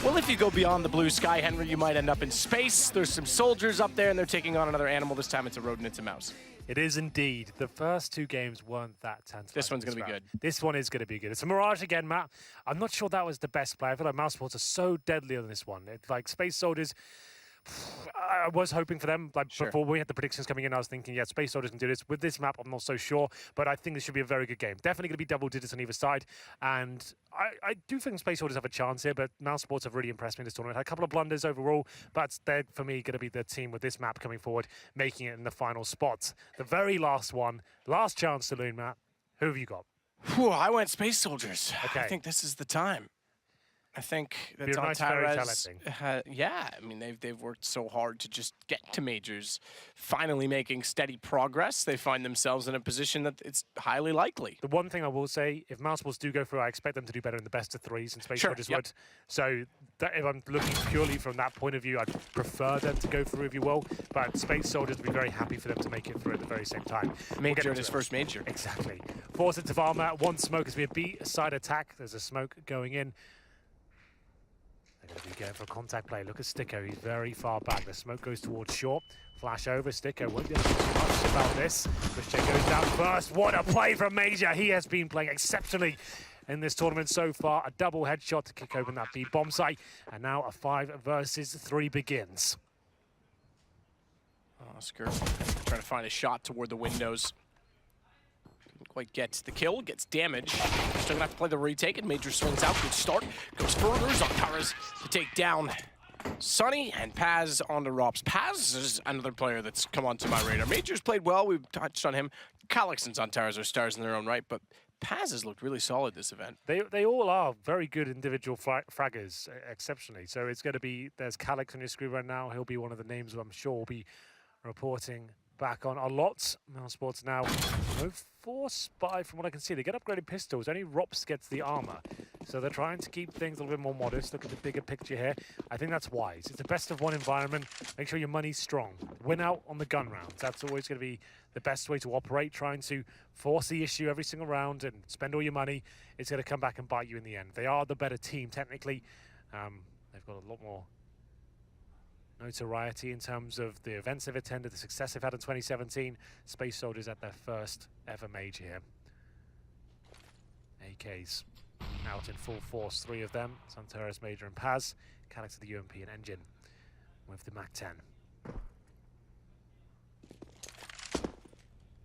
Well, if you go beyond the blue sky, Henry, you might end up in space. There's some soldiers up there, and they're taking on another animal. This time it's a rodent, it's a mouse. It is indeed. The first two games weren't that tantalizing. This one's going to be good. This one is going to be good. It's a Mirage again, Matt. I'm not sure that was the best play. I feel like MOUSESPORTS are so deadly on this one. It's like Space Soldiers, I was hoping for them. Like Sure. before we had the predictions coming in, I was thinking, yeah, Space Soldiers can do this. With this map, I'm not so sure, but I think this should be a very good game. Definitely going to be double digits on either side, and I do think Space Soldiers have a chance here, but MOUSESPORTS have really impressed me in this tournament. Had a couple of blunders overall, but they're, for me, going to be the team with this map coming forward, making it in the final spot. The very last one, last chance saloon, Matt. Who have you got? Whew, I went Space Soldiers. Okay. I think this is the time. I think that Nice, very Antares, yeah, I mean, they've worked so hard to just get to majors, finally making steady progress. They find themselves in a position that it's highly likely. The one thing I will say, if MOUSESPORTS do go through, I expect them to do better in the best of threes, and Space Soldiers would. So if I'm looking purely from that point of view, I'd prefer them to go through, if you will. But Space Soldiers would be very happy for them to make it through at the very same time. Major at his first major. Exactly. 4 sets of armor, 1 smoke as we a B-side attack. There's a smoke going in. They're going to be going for a contact play. Look at Sticko, he's very far back. The smoke goes towards short. Flash over, Sticko won't be able to do much about this. Christian goes down first. What a play from Major. He has been playing exceptionally in this tournament so far. A double headshot to kick open that B bomb site. And now a 5 versus 3 begins. Oscar trying to find a shot toward the windows. Didn't quite get the kill, gets damage. Still gonna have to play the retake, and Major swings out. Good start. Goes further. Zantares to take down Sonny, and Paz onto Rops. Paz is another player that's come onto my radar. Major's played well. We've touched on him. Calyx and Zantares are stars in their own right, but Paz has looked really solid this event. They all are very good individual fraggers, exceptionally. So it's going to be, there's Calyx on your screen right now. He'll be one of the names who I'm sure will be reporting back on a lot. MOUSESPORTS now no force spy from what I can see. They get upgraded pistols. Only Rops gets the armor. So they're trying to keep things a little bit more modest. Look at the bigger picture here. I think that's wise. It's a best of one environment. Make sure your money's strong. Win out on the gun rounds. That's always going to be the best way to operate. Trying to force the issue every single round and spend all your money. It's going to come back and bite you in the end. They are the better team technically. They've got a lot more notoriety in terms of the events they've attended, the success they've had in 2017. Space Soldiers at their first ever major here. AKs out in full force, 3 of them. Zantares, Major and Paz. Calyx of the UMP and Engine with the MAC-10.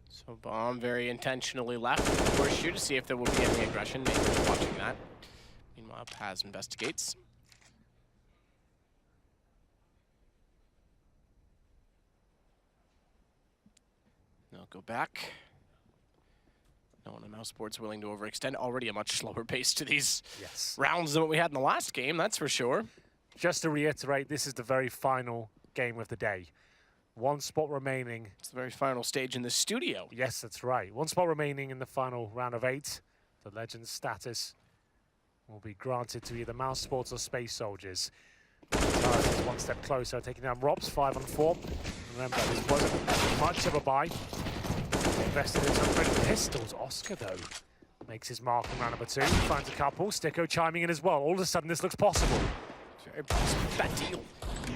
So Bomb very intentionally left the horseshoe to see if there will be any aggression. Major's watching that. Meanwhile, Paz investigates. They'll go back. No one in MOUSESPORTS willing to overextend. Already a much slower pace to these rounds than what we had in the last game, that's for sure. Just to reiterate, this is the very final game of the day. 1 spot remaining. It's the very final stage in the studio. Yes, that's right. 1 spot remaining in the final round of 8. The Legends status will be granted to either MOUSESPORTS or Space Soldiers. Antares is 1 step closer, taking down Rops, 5 on 4. Remember, this wasn't much of a buy. Invested in some great pistols. Oscar, though, makes his mark on round number 2. Finds a couple. Sticko chiming in as well. All of a sudden, this looks possible. Very possible. That deal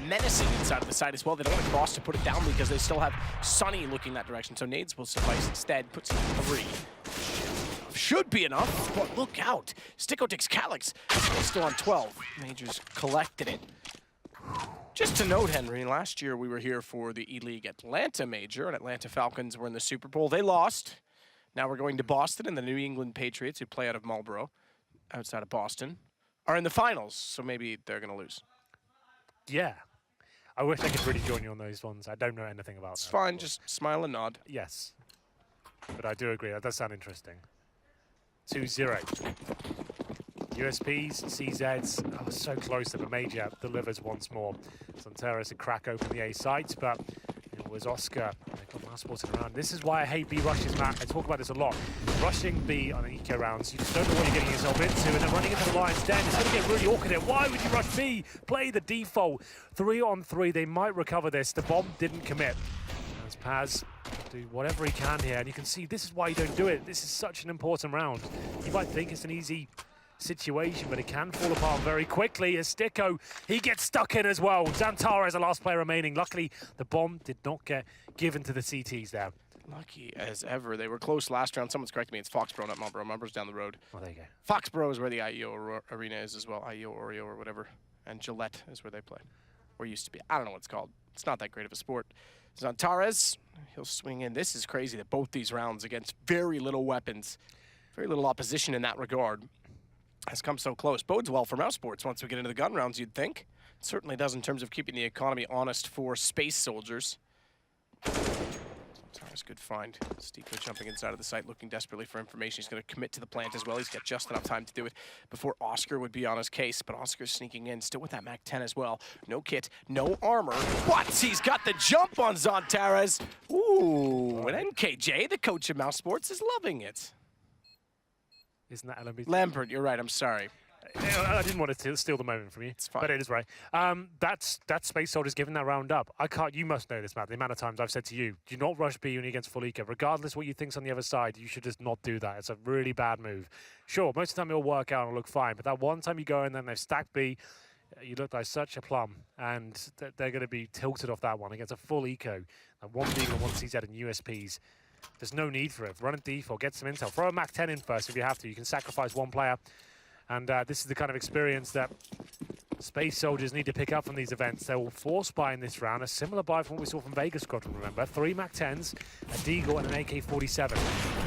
menacing inside of the side as well. They don't want to cross to put it down because they still have Sonny looking that direction. So nades will suffice instead. Puts in 3. Should be enough, but look out. Sticko takes Calyx. Still on 12. Major's collected it. Just to note, Henry, last year we were here for the E-League Atlanta Major, and Atlanta Falcons were in the Super Bowl. They lost. Now we're going to Boston, and the New England Patriots, who play out of Marlboro, outside of Boston, are in the finals, so maybe they're going to lose. Yeah. I wish I could really join you on those ones. I don't know anything about them. It's fine, just smile and nod. Yes. But I do agree, that does sound interesting. 2-0. USPs, CZs, so close to the Major, delivers once more. Zantares to crack open the A site, but it was Oscar. They've got MOUSESPORTS around. This is why I hate B rushes, Matt. I talk about this a lot. Rushing B on eco rounds, you just don't know what you're getting yourself into, and then running into the lion's den, it's going to get really awkward here. Why would you rush B? Play the default. 3 on 3, they might recover this. The bomb didn't commit. As Paz do whatever he can here, and you can see this is why you don't do it. This is such an important round. You might think it's an easy situation, but it can fall apart very quickly as Sticko, he gets stuck in as well. Zantara is the last player remaining. Luckily, the bomb did not get given to the CTs there. Lucky as ever. They were close last round. Someone's correcting me. It's Foxborough, not Marlborough. Marlborough's down the road. Oh, there you go. Foxborough is where the IEO arena is as well. IEO, Oreo, or whatever. And Gillette is where they play. Or used to be. I don't know what it's called. It's not that great of a sport. Zantares, he'll swing in. This is crazy that both these rounds against very little weapons, very little opposition in that regard, has come so close. Bodes well for MOUSESPORTS once we get into the gun rounds, you'd think. It certainly does in terms of keeping the economy honest for space soldiers. Zantares, good find. Stiko jumping inside of the site, looking desperately for information. He's going to commit to the plant as well. He's got just enough time to do it before Oscar would be on his case, but Oscar's sneaking in, still with that MAC-10 as well. No kit, no armor, but he's got the jump on Zantares. Ooh, and NKJ, the coach of MOUSESPORTS, is loving it. Isn't that LMB? Lambert, you're right, I'm sorry. I didn't want to steal the moment from you, It's fine. but it is right. That's Space Soldiers giving that round up. You must know this, Matt. The amount of times I've said to you, do not rush B when you're against full eco. Regardless what you think's on the other side, you should just not do that. It's a really bad move. Sure, most of the time it'll work out and it'll look fine, but that one time you go in and they've stacked B, you look like such a plum, and they're going to be tilted off that one against a full eco. And one Deagle and one CZ and USPs. There's no need for it. Run a default, get some intel. Throw a MAC-10 in first if you have to. You can sacrifice one player. And this is the kind of experience that Space Soldiers need to pick up from these events. They will force buy in this round, a similar buy from what we saw from Vegas Squadron, remember. 3 MAC-10s, a Deagle and an AK-47.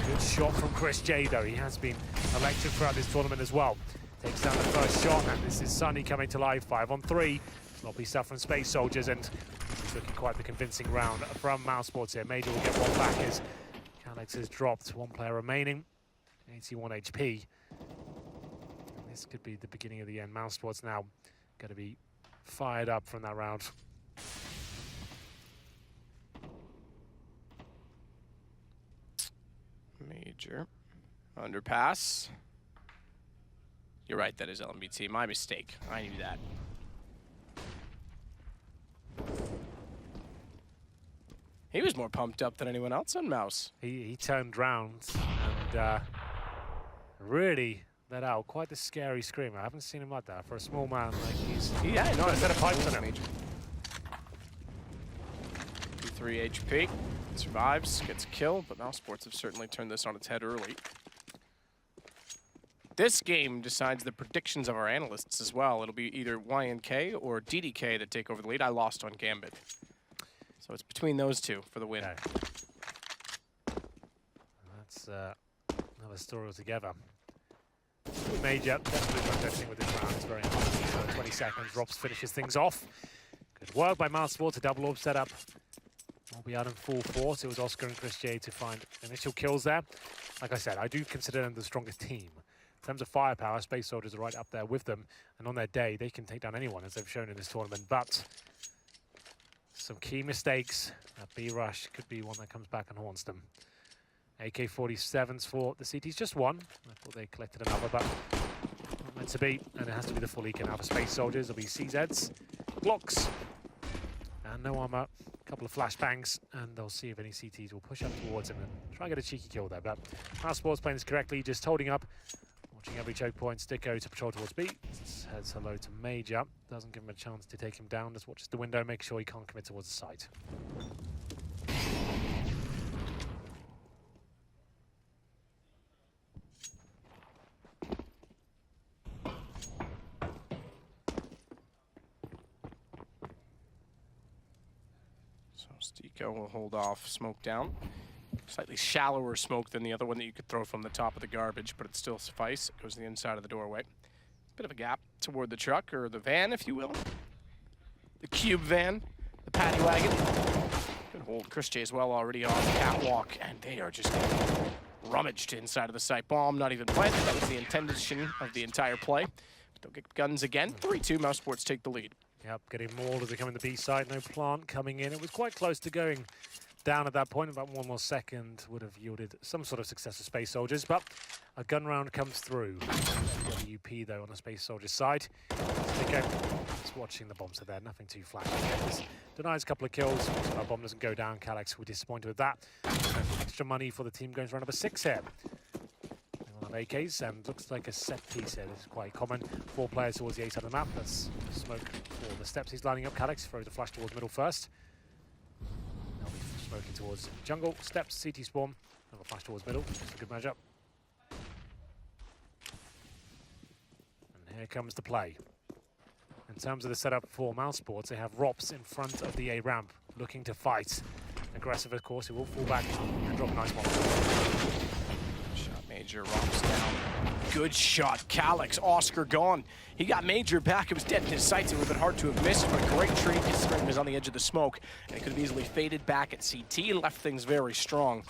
Good shot from Chris J, though. He has been electric throughout this tournament as well. Takes down the first shot, and this is Sunny coming to life. 5 on 3. Sloppy stuff from Space Soldiers, and it's looking quite the convincing round from MOUSESPORTS here. Major will get one back as Alex has dropped. One player remaining, 81 HP. This could be the beginning of the end. MOUSESPORTS now going to be fired up from that round. Major. Underpass. You're right, that is LMBT. My mistake. I knew that. He was more pumped up than anyone else on Mouse. He turned round and really let out quite the scary scream. I haven't seen him like that for a small man. Like he's No, a better pipe than him. 3 HP. Survives, gets a kill, but MOUSESPORTS have certainly turned this on its head early. This game decides the predictions of our analysts as well. It'll be either YNK or DDK that take over the lead. I lost on Gambit. So it's between those two for the win. Okay. That's another story altogether. Major definitely not anything with this round. It's very important. 20 seconds. Robs finishes things off. Good work by MOUSESPORTS. A double orb setup. Will be out in full force. It was Oscar and Chris J to find initial kills there. Like I said, I do consider them the strongest team. In terms of firepower, Space Soldiers are right up there with them. And on their day, they can take down anyone, as they've shown in this tournament. But some key mistakes. That B rush could be one that comes back and haunts them. AK-47s for the CTs, just one. I thought they collected another, but not meant to be. And it has to be the full eco now for Space Soldiers. It'll be CZs, Glocks, and no armor. A couple of flashbangs, and they'll see if any CTs will push up towards him and try and get a cheeky kill there. But MOUSESPORTS playing this correctly, just holding up, watching every choke point. Sticko to patrol towards B. Says hello to Major. Doesn't give him a chance to take him down. Just watches the window, make sure he can't commit towards the site. Stiko will hold off smoke down. Slightly shallower smoke than the other one that you could throw from the top of the garbage, but it still suffice. It goes to the inside of the doorway. Bit of a gap toward the truck, or the van, if you will. The cube van, the paddy wagon. Good hold. Chris J as well already on the catwalk, and they are just getting rummaged inside of the site. Bomb not even planted. That was the intention of the entire play. But they'll get guns again. 3-2, MOUSESPORTS take the lead. Yep, getting mauled as they come in the B side. No plant coming in. It was quite close to going down at that point. About one more second would have yielded some sort of success for Space Soldiers, but a gun round comes through. WP though on the Space Soldiers side. Okay, just watching the bombs are there. Nothing too flashy. Denies a couple of kills. So our bomb doesn't go down. Calyx will be disappointed with that. Extra money for the team going for round number 6 here. They'll of AKs, and looks like a set piece here. This is quite common. 4 players towards the A side of the map. That's smoke for the steps he's lining up. Calix throws the flash towards middle first. They'll be smoking towards jungle, steps, CT spawn. Another flash towards middle. It's a good matchup. And here comes the play. In terms of the setup for MOUSESPORTS, they have Rops in front of the A ramp, looking to fight. Aggressive, of course, he will fall back and drop a nice one. Shot Major, Rops down. Good shot, Calix. Oscar gone. He got Major back. It was dead in his sights. It would have been hard to have missed, but a great trade considering he was on the edge of the smoke. And it could have easily faded back at CT, left things very strong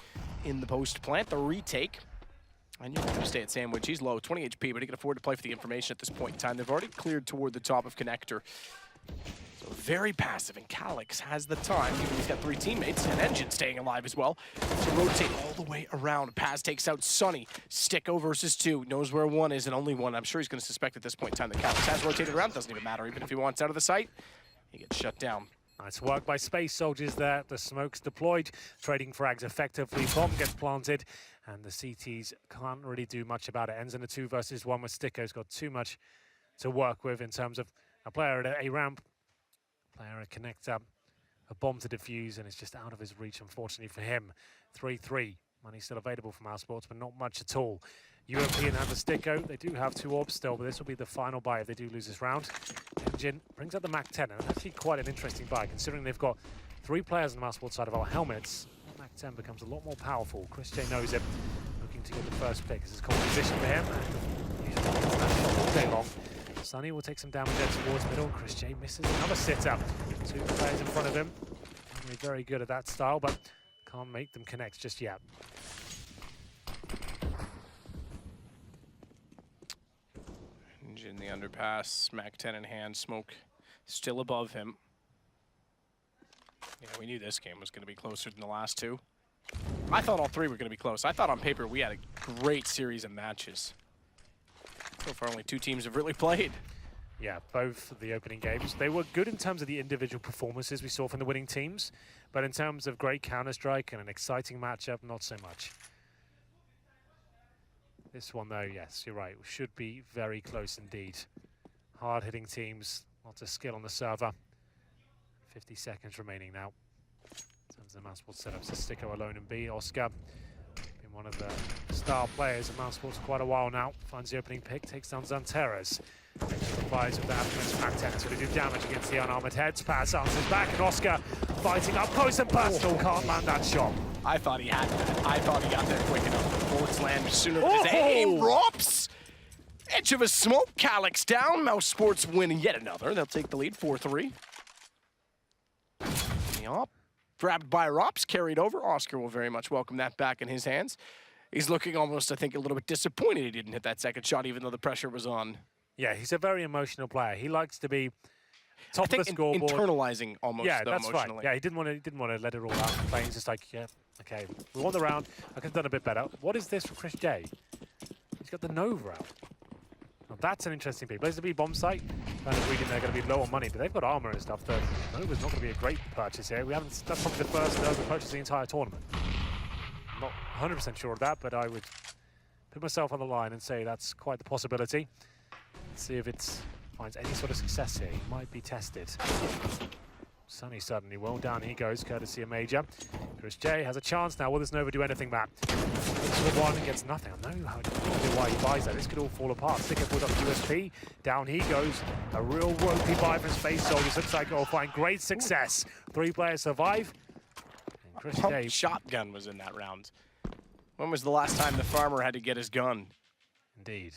in the post plant. The retake. And you're going to stay at Sandwich. He's low, 20 HP, but he can afford to play for the information at this point in time. They've already cleared toward the top of Connector. So very passive, and Calix has the time, even he's got 3 teammates, and Engine staying alive as well, to rotate all the way around. Paz takes out Sunny. Sticko versus 2, knows where 1 is, and only 1. I'm sure he's going to suspect at this point in time that Calix has rotated around. Doesn't even matter, even if he wants out of the site, he gets shut down. Nice work by Space Soldiers there. The smoke's deployed, trading frags effectively. Bomb gets planted, and the CTs can't really do much about it. Ends in a 2 versus 1 with Sticko's got too much to work with in terms of a player at a ramp, player at connector, a bomb to defuse, and it's just out of his reach, unfortunately for him. 3-3. Money still available for MOUSESPORTS, but not much at all. European have the Sticko. They do have 2 orbs still, but this will be the final buy if they do lose this round. Engine brings up the Mac 10, and that's actually quite an interesting buy, considering they've got 3 players on the MOUSESPORTS side of our helmets. Mac 10 becomes a lot more powerful. Chris J knows it, looking to get the first pick. This is cold position for him, and usually gets that shot all day long. Sunny will take some damage there towards middle, and Chris J misses another sit-up. 2 players in front of him. Only very good at that style, but can't make them connect just yet. In the underpass, Mac 10 in hand, smoke still above him. Yeah, we knew this game was going to be closer than the last 2. I thought all 3 were going to be close. I thought on paper we had a great series of matches. So far, only 2 teams have really played. Yeah, both of the opening games. They were good in terms of the individual performances we saw from the winning teams, but in terms of great Counter-Strike and an exciting matchup, not so much. This one, though, yes, you're right, should be very close indeed. Hard-hitting teams, lots of skill on the server. 50 seconds remaining now. In terms of the MOUSESPORTS setups, Sticko alone in B. Oscar, been one of the star players of MOUSESPORTS for quite a while now. Finds the opening pick, takes down Zanteras. Replies with that against Mac 10. It's going to do damage against the unarmored heads. Paz answers back, and Oscar fighting up close and personal. Can't land that shot. I thought he had that. I thought he got there quick enough. The bullets land sooner than his aim. Rops! Edge of a smoke. Calix down. MOUSESPORTS win yet another. They'll take the lead 4-3. Yup. Grabbed by Rops, carried over. Oscar will very much welcome that back in his hands. He's looking almost, I think, a little bit disappointed he didn't hit that second shot, even though the pressure was on. Yeah, he's a very emotional player. He likes to be top of the scoreboard. Internalizing almost, yeah, though, that's right. emotionally. Yeah, he didn't want to let it all out. Playing, he's just like, yeah, okay, we won the round. I could have done a bit better. What is this for Chris J? He's got the Nova out. Now that's an interesting pick. Plays the B bomb site. Kind of reading they're going to be low on money, but they've got armor and stuff. The Nova's not going to be a great purchase here. That's probably the first Nova purchase of the entire tournament. I'm not 100% sure of that, but I would put myself on the line and say that's quite the possibility. Let's see if it finds any sort of success here. He might be tested. Sunny suddenly will. Down he goes, courtesy of Major. Chris J has a chance now. Will this Nova do anything, Matt? Looks for 1 and gets nothing. I know why he buys that. This could all fall apart. Sticker pulled up USP. Down he goes. A real ropey buy from Space Soldiers. Looks like it'll find great success. 3 players survive. And Chris J. Shotgun was in that round. When was the last time the farmer had to get his gun? Indeed.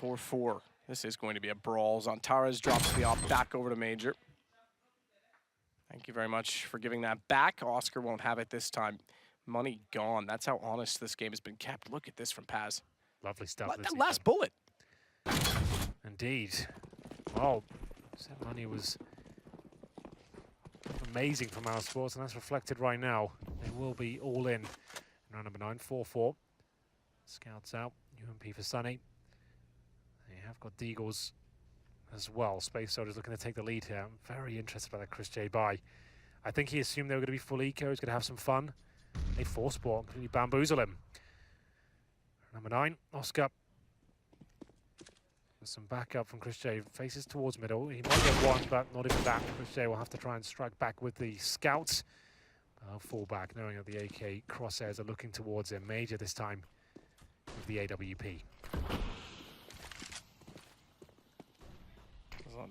4-4. This is going to be a brawl. Zantaras drops the op back over to Major. Thank you very much for giving that back. Oscar won't have it this time. Money gone. That's how honest this game has been kept. Look at this from Paz. Lovely stuff. That last bullet. Indeed. Well, that money was amazing from MOUSESPORTS, and that's reflected right now. They will be all in round number 9, 4-4. Scouts out. UMP for Sunny. They have got Deagles as well. Space Soldiers looking to take the lead here. I'm very interested by that Chris J buy. I think he assumed they were going to be full eco. He's going to have some fun. They force ball, completely bamboozle him. Number 9, Oscar. With some backup from Chris J. Faces towards middle. He might get one, but not even that. Chris J will have to try and strike back with the scouts. I'll fall back, knowing that the AK crosshairs are looking towards him. Major this time with the AWP.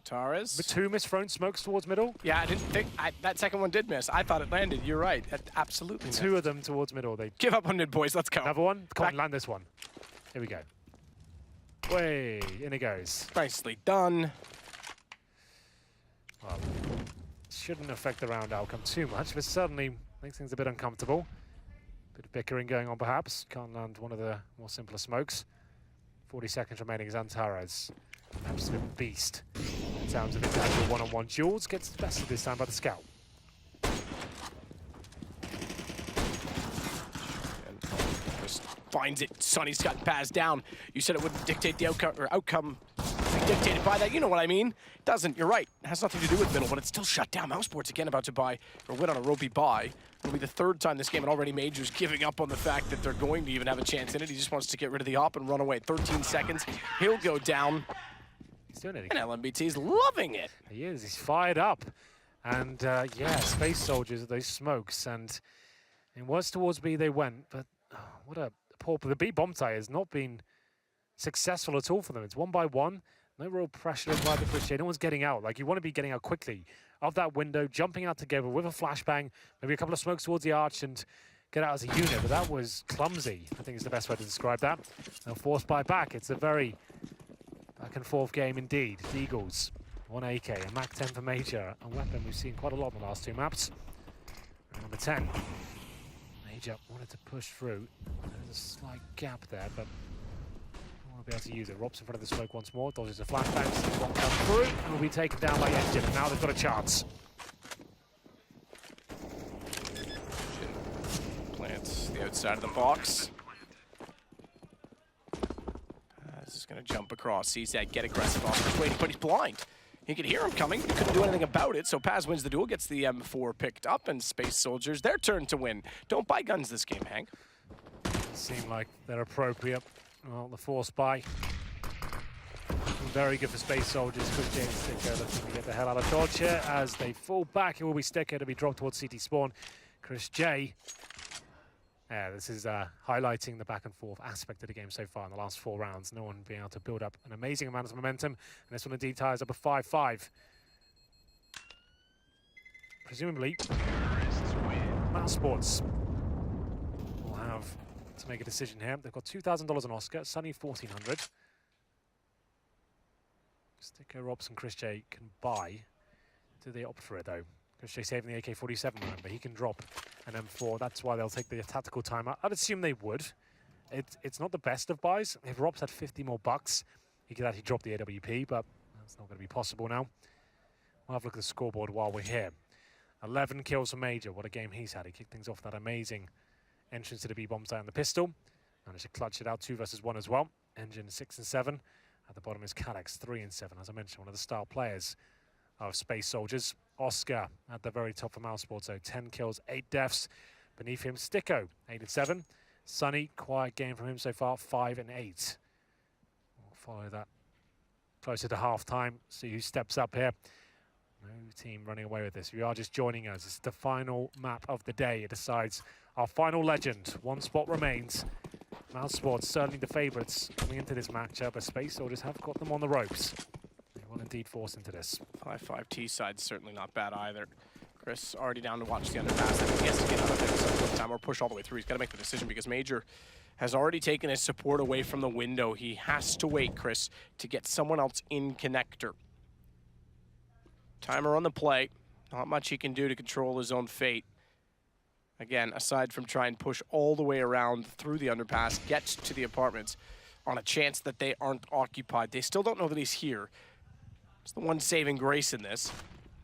Torres. The 2 misthrown smokes towards middle. Yeah, I didn't think that second one did miss. I thought it landed. You're right. That absolutely. 2 of them towards middle. They give up on mid, boys. Let's go. Another one. Can't land this one. Here we go. Way in it goes. Nicely done. Well, shouldn't affect the round outcome too much, but certainly makes things a bit uncomfortable. Bit of bickering going on, perhaps. Can't land one of the more simpler smokes. 40 seconds remaining. Xantares. Absolute beast. In terms of individual one-on-one duels, gets bested this time by the scout. And just finds it. Sonny's gotten passed down. You said it wouldn't dictate the outcome dictated by that. You know what I mean? It doesn't. You're right. It has nothing to do with middle, but it's still shut down. MOUSESPORTS again about to buy or win on a ropey buy. It'll be the 3rd time this game, and already Major's giving up on the fact that they're going to even have a chance in it. He just wants to get rid of the op and run away. 13 seconds. He'll go down. He's doing it again. And LMBT's loving it. He is. He's fired up. And yeah, Space Soldiers, those smokes. And it was towards B they went, but what a poor... The B bomb tie has not been successful at all for them. It's 1 by 1. No real pressure by the Chris J. No one's getting out. Like, you want to be getting out quickly of that window, jumping out together with a flashbang, maybe a couple of smokes towards the arch and get out as a unit. But that was clumsy, I think is the best way to describe that. They'll force buy back. It's a very back and forth game indeed. The Eagles, 1 AK, a Mac 10 for Major, a weapon we've seen quite a lot in the last 2 maps. And number 10, Major wanted to push through. There's a slight gap there, but be able to use it. Robs in front of the smoke once more, dodges a flashbang, sees one come through, and will be taken down by Engine. And now they've got a chance. Plants the outside of the box. This is going to jump across. Sees that, get aggressive. Oscar's waiting, but he's blind. He could hear him coming. He couldn't do anything about it, so Paz wins the duel, gets the M4 picked up, and Space Soldiers, their turn to win. Don't buy guns this game, Hank. Seem like they're appropriate. Well, the force buy. Very good for Space Soldiers. Chris J and Sticker looking to get the hell out of dodge here as they fall back. It will be Sticker to be dropped towards CT spawn. Chris J. Yeah, this is highlighting the back and forth aspect of the game so far in the last 4 rounds. No one being able to build up an amazing amount of momentum. And this one indeed ties up a 5-5. Presumably, MOUSESPORTS will have to make a decision here. They've got $2,000 on Oscar, Sunny $1,400. Sticker, Robson, Chris J can buy. Do they opt for it though? Chris J saving the AK-47, remember. He can drop an M4. That's why they'll take the tactical timeout. I'd assume they would. It's not the best of buys. If Rob's had 50 more bucks, he could actually drop the AWP, but that's not going to be possible now. We'll have a look at the scoreboard while we're here. 11 kills for Major. What a game he's had. He kicked things off with that amazing entrance to the B-bomb site on the pistol. Managed to clutch it out, 2 versus 1 as well. Engine 6 and 7. At the bottom is Calyx, 3 and 7. As I mentioned, one of the star players of Space Soldiers. Oscar at the very top for MOUSESPORTS, so 10 kills, 8 deaths. Beneath him, Sticko, 8 and 7. Sunny, quiet game from him so far, 5 and 8. We'll follow that closer to half-time, see who steps up here. No team running away with this. If you are just joining us, it's the final map of the day. It decides our final legend. 1 spot remains. MOUSESPORTS certainly the favourites coming into this matchup, but Space Soldiers have got them on the ropes. They will indeed force into this. 5-5 T side, certainly not bad either. Chris already down to watch the underpass. I think he has to get out of there at some time or push all the way through. He's got to make the decision because Major has already taken his support away from the window. He has to wait, Chris, to get someone else in connector. Timer on the play. Not much he can do to control his own fate. Again, aside from try and push all the way around through the underpass, get to the apartments on a chance that they aren't occupied. They still don't know that he's here. It's the one saving grace in this.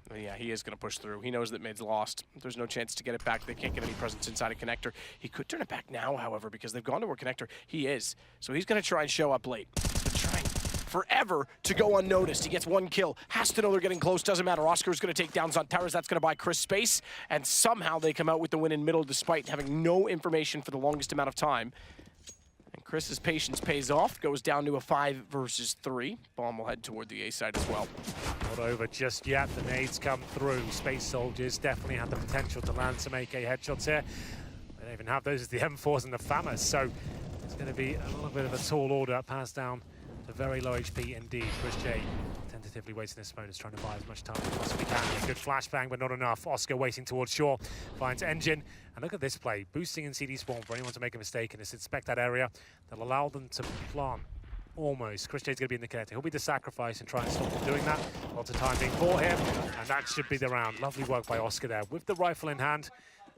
But yeah, he is going to push through. He knows that mid's lost. There's no chance to get it back. They can't get any presence inside a connector. He could turn it back now, however, because they've gone to a connector. He is. So he's going to try and show up late. He's been trying forever to go unnoticed. He gets 1 kill. Has to know they're getting close. Doesn't matter. Oscar's going to take down Xantares. That's going to buy Chris space. And somehow they come out with the win in middle despite having no information for the longest amount of time. And Chris's patience pays off, goes down to a 5 versus 3. Bomb will head toward the A side as well. Not over just yet. The nades come through. Space Soldiers definitely have the potential to land some AK headshots here. They don't even have those as the M4s and the FAMAs, so it's going to be a little bit of a tall order. Pass down to very low HP indeed. Chris J tentatively wasting his opponents, trying to buy as much time as possibly can. A good flashbang, but not enough. Oscar waiting towards Shaw, finds Engine. And look at this play, boosting in CD spawn for anyone to make a mistake and just inspect that area. That'll allow them to plant almost. Chris J's going to be in the connector. He'll be the sacrifice and try and stop them doing that. Lots of time being bought here, and that should be the round. Lovely work by Oscar there. With the rifle in hand,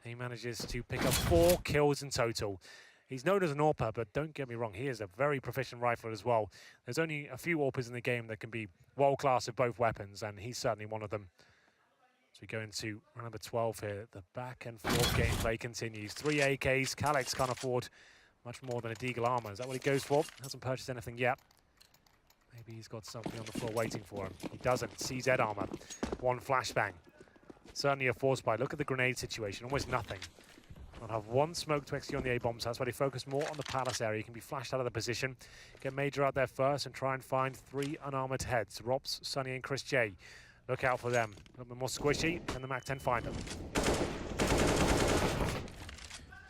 he manages to pick up 4 kills in total. He's known as an AWPer, but don't get me wrong, he is a very proficient rifler as well. There's only a few AWPers in the game that can be world-class with both weapons, and he's certainly one of them. As we go into round number 12 here, the back and forth gameplay continues. 3 AKs, Calyx can't afford much more than a Deagle armor. Is that what he goes for? Hasn't purchased anything yet. Maybe he's got something on the floor waiting for him. He doesn't. CZ armor. 1 flashbang. Certainly a force buy. Look at the grenade situation, almost nothing. I'll have 1 smoke to execute on the A-bomb, so that's why they focus more on the palace area. You can be flashed out of the position. Get Major out there first and try and find 3 unarmored heads. Robs, Sunny and Chris J. Look out for them. A little bit more squishy. Can the MAC-10 find them?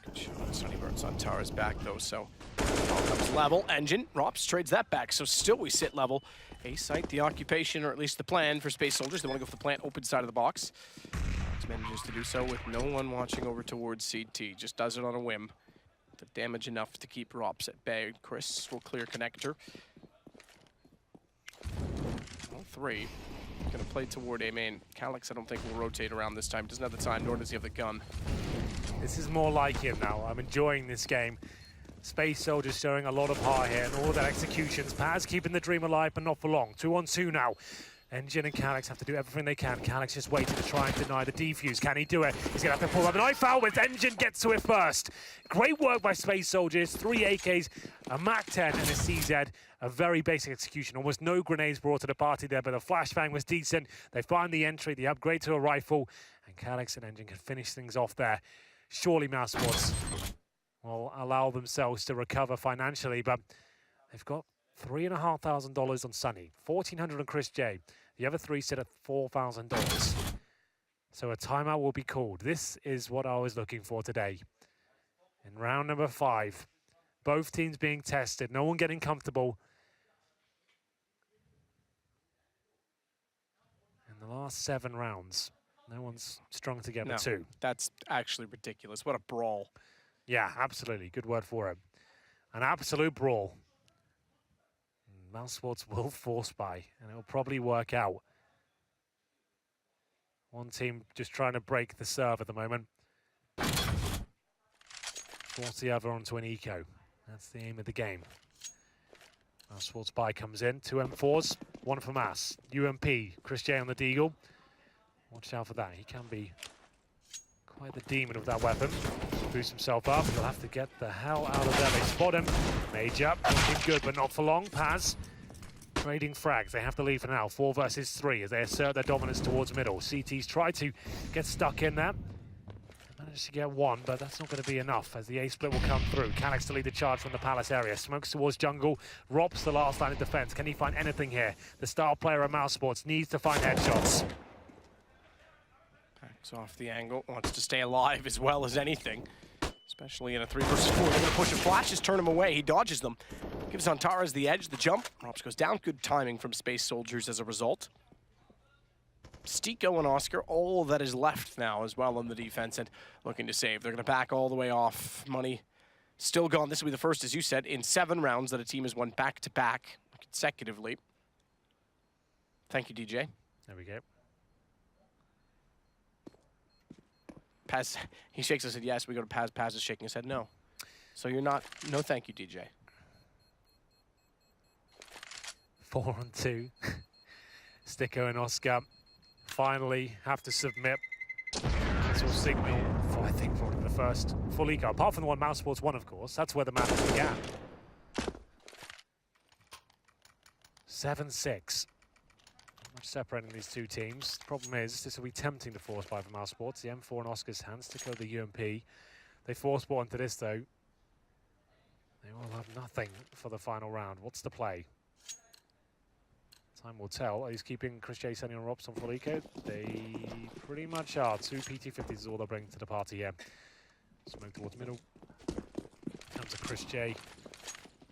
Good shot. Sunny burns on Tara's back though, so all comes level. Engine. Rops trades that back, so still we sit level. A site, the occupation, or at least the plan for Space Soldiers. They want to go for the plant open side of the box. Manages to do so with no one watching over towards CT. Just does it on a whim. The damage enough to keep Rops at bay. Chris will clear connector. All 3. Gonna play toward A main. Calyx, I don't think will rotate around this time. Doesn't have the time, nor does he have the gun. This is more like him now. I'm enjoying this game. Space Soldiers showing a lot of heart here and all that executions. Paz keeping the dream alive, but not for long. 2 on 2 now. Engine and Calyx have to do everything they can. Calyx just waiting to try and deny the defuse. Can he do it? He's going to have to pull up a knife out with Engine gets to it first. Great work by Space Soldiers. 3 AKs, a MAC-10 and a CZ. A very basic execution. Almost no grenades brought to the party there, but the flashbang was decent. They find the entry, the upgrade to a rifle, and Calyx and Engine can finish things off there. Surely MOUSESPORTS will allow themselves to recover financially, but they've got $3,500 on Sunny, $1,400 on Chris J. The other 3 sit at $4,000. So a timeout will be called. This is what I was looking for today. In round number 5, both teams being tested, no one getting comfortable. In the last 7 rounds, no one's strung together 2. That's actually ridiculous. What a brawl. Yeah, absolutely. Good word for it. An absolute brawl. MOUSESPORTS will force buy, and it will probably work out. One team just trying to break the serve at the moment. Force the other onto an eco. That's the aim of the game. MOUSESPORTS buy comes in. 2 M4s, 1 for Mass. UMP, Chris J on the Deagle. Watch out for that. He can be quite the demon with that weapon. Boost himself up. He'll have to get the hell out of there. They spot him. Major, looking good, but not for long. Paz trading frags. They have to leave for now. 4 versus 3 as they assert their dominance towards middle. CT's try to get stuck in there. They managed to get 1, but that's not going to be enough as the A split will come through. Calyx to lead the charge from the palace area. Smokes towards jungle. Robs the last line of defense. Can he find anything here? The star player of MOUSESPORTS needs to find headshots. Backs off the angle. Wants to stay alive as well as anything. Especially in a 3 versus 4. They're going to push him. Flashes turn him away. He dodges them. Gives Antares the edge, the jump. Rops goes down. Good timing from Space Soldiers as a result. Stico and Oscar, all that is left now as well on the defense and looking to save. They're going to back all the way off. Money still gone. This will be the first, as you said, in 7 rounds that a team has won back-to-back consecutively. Thank you, DJ. There we go. Paz, he shakes his head yes. We go to Paz. Paz is shaking his head no. So you're not, no thank you, DJ. 4 on 2. Stico and Oscar finally have to submit. This will signal for, I think, probably the first full eco. Apart from the one MOUSESPORTS won, of course. That's where the madness began. 7-6. Much separating these 2 teams. The problem is, this will be tempting to force buy for MOUSESPORTS. The M4 in Oscar's hands, Stico the UMP. They force ball into this, though. They We'll have nothing for the final round. What's the play? Time will tell. He's keeping Chris J sending on Robson for Eco. They pretty much are. 2 PT50s is all they're bringing to the party here. Smoke towards middle. Comes to Chris J.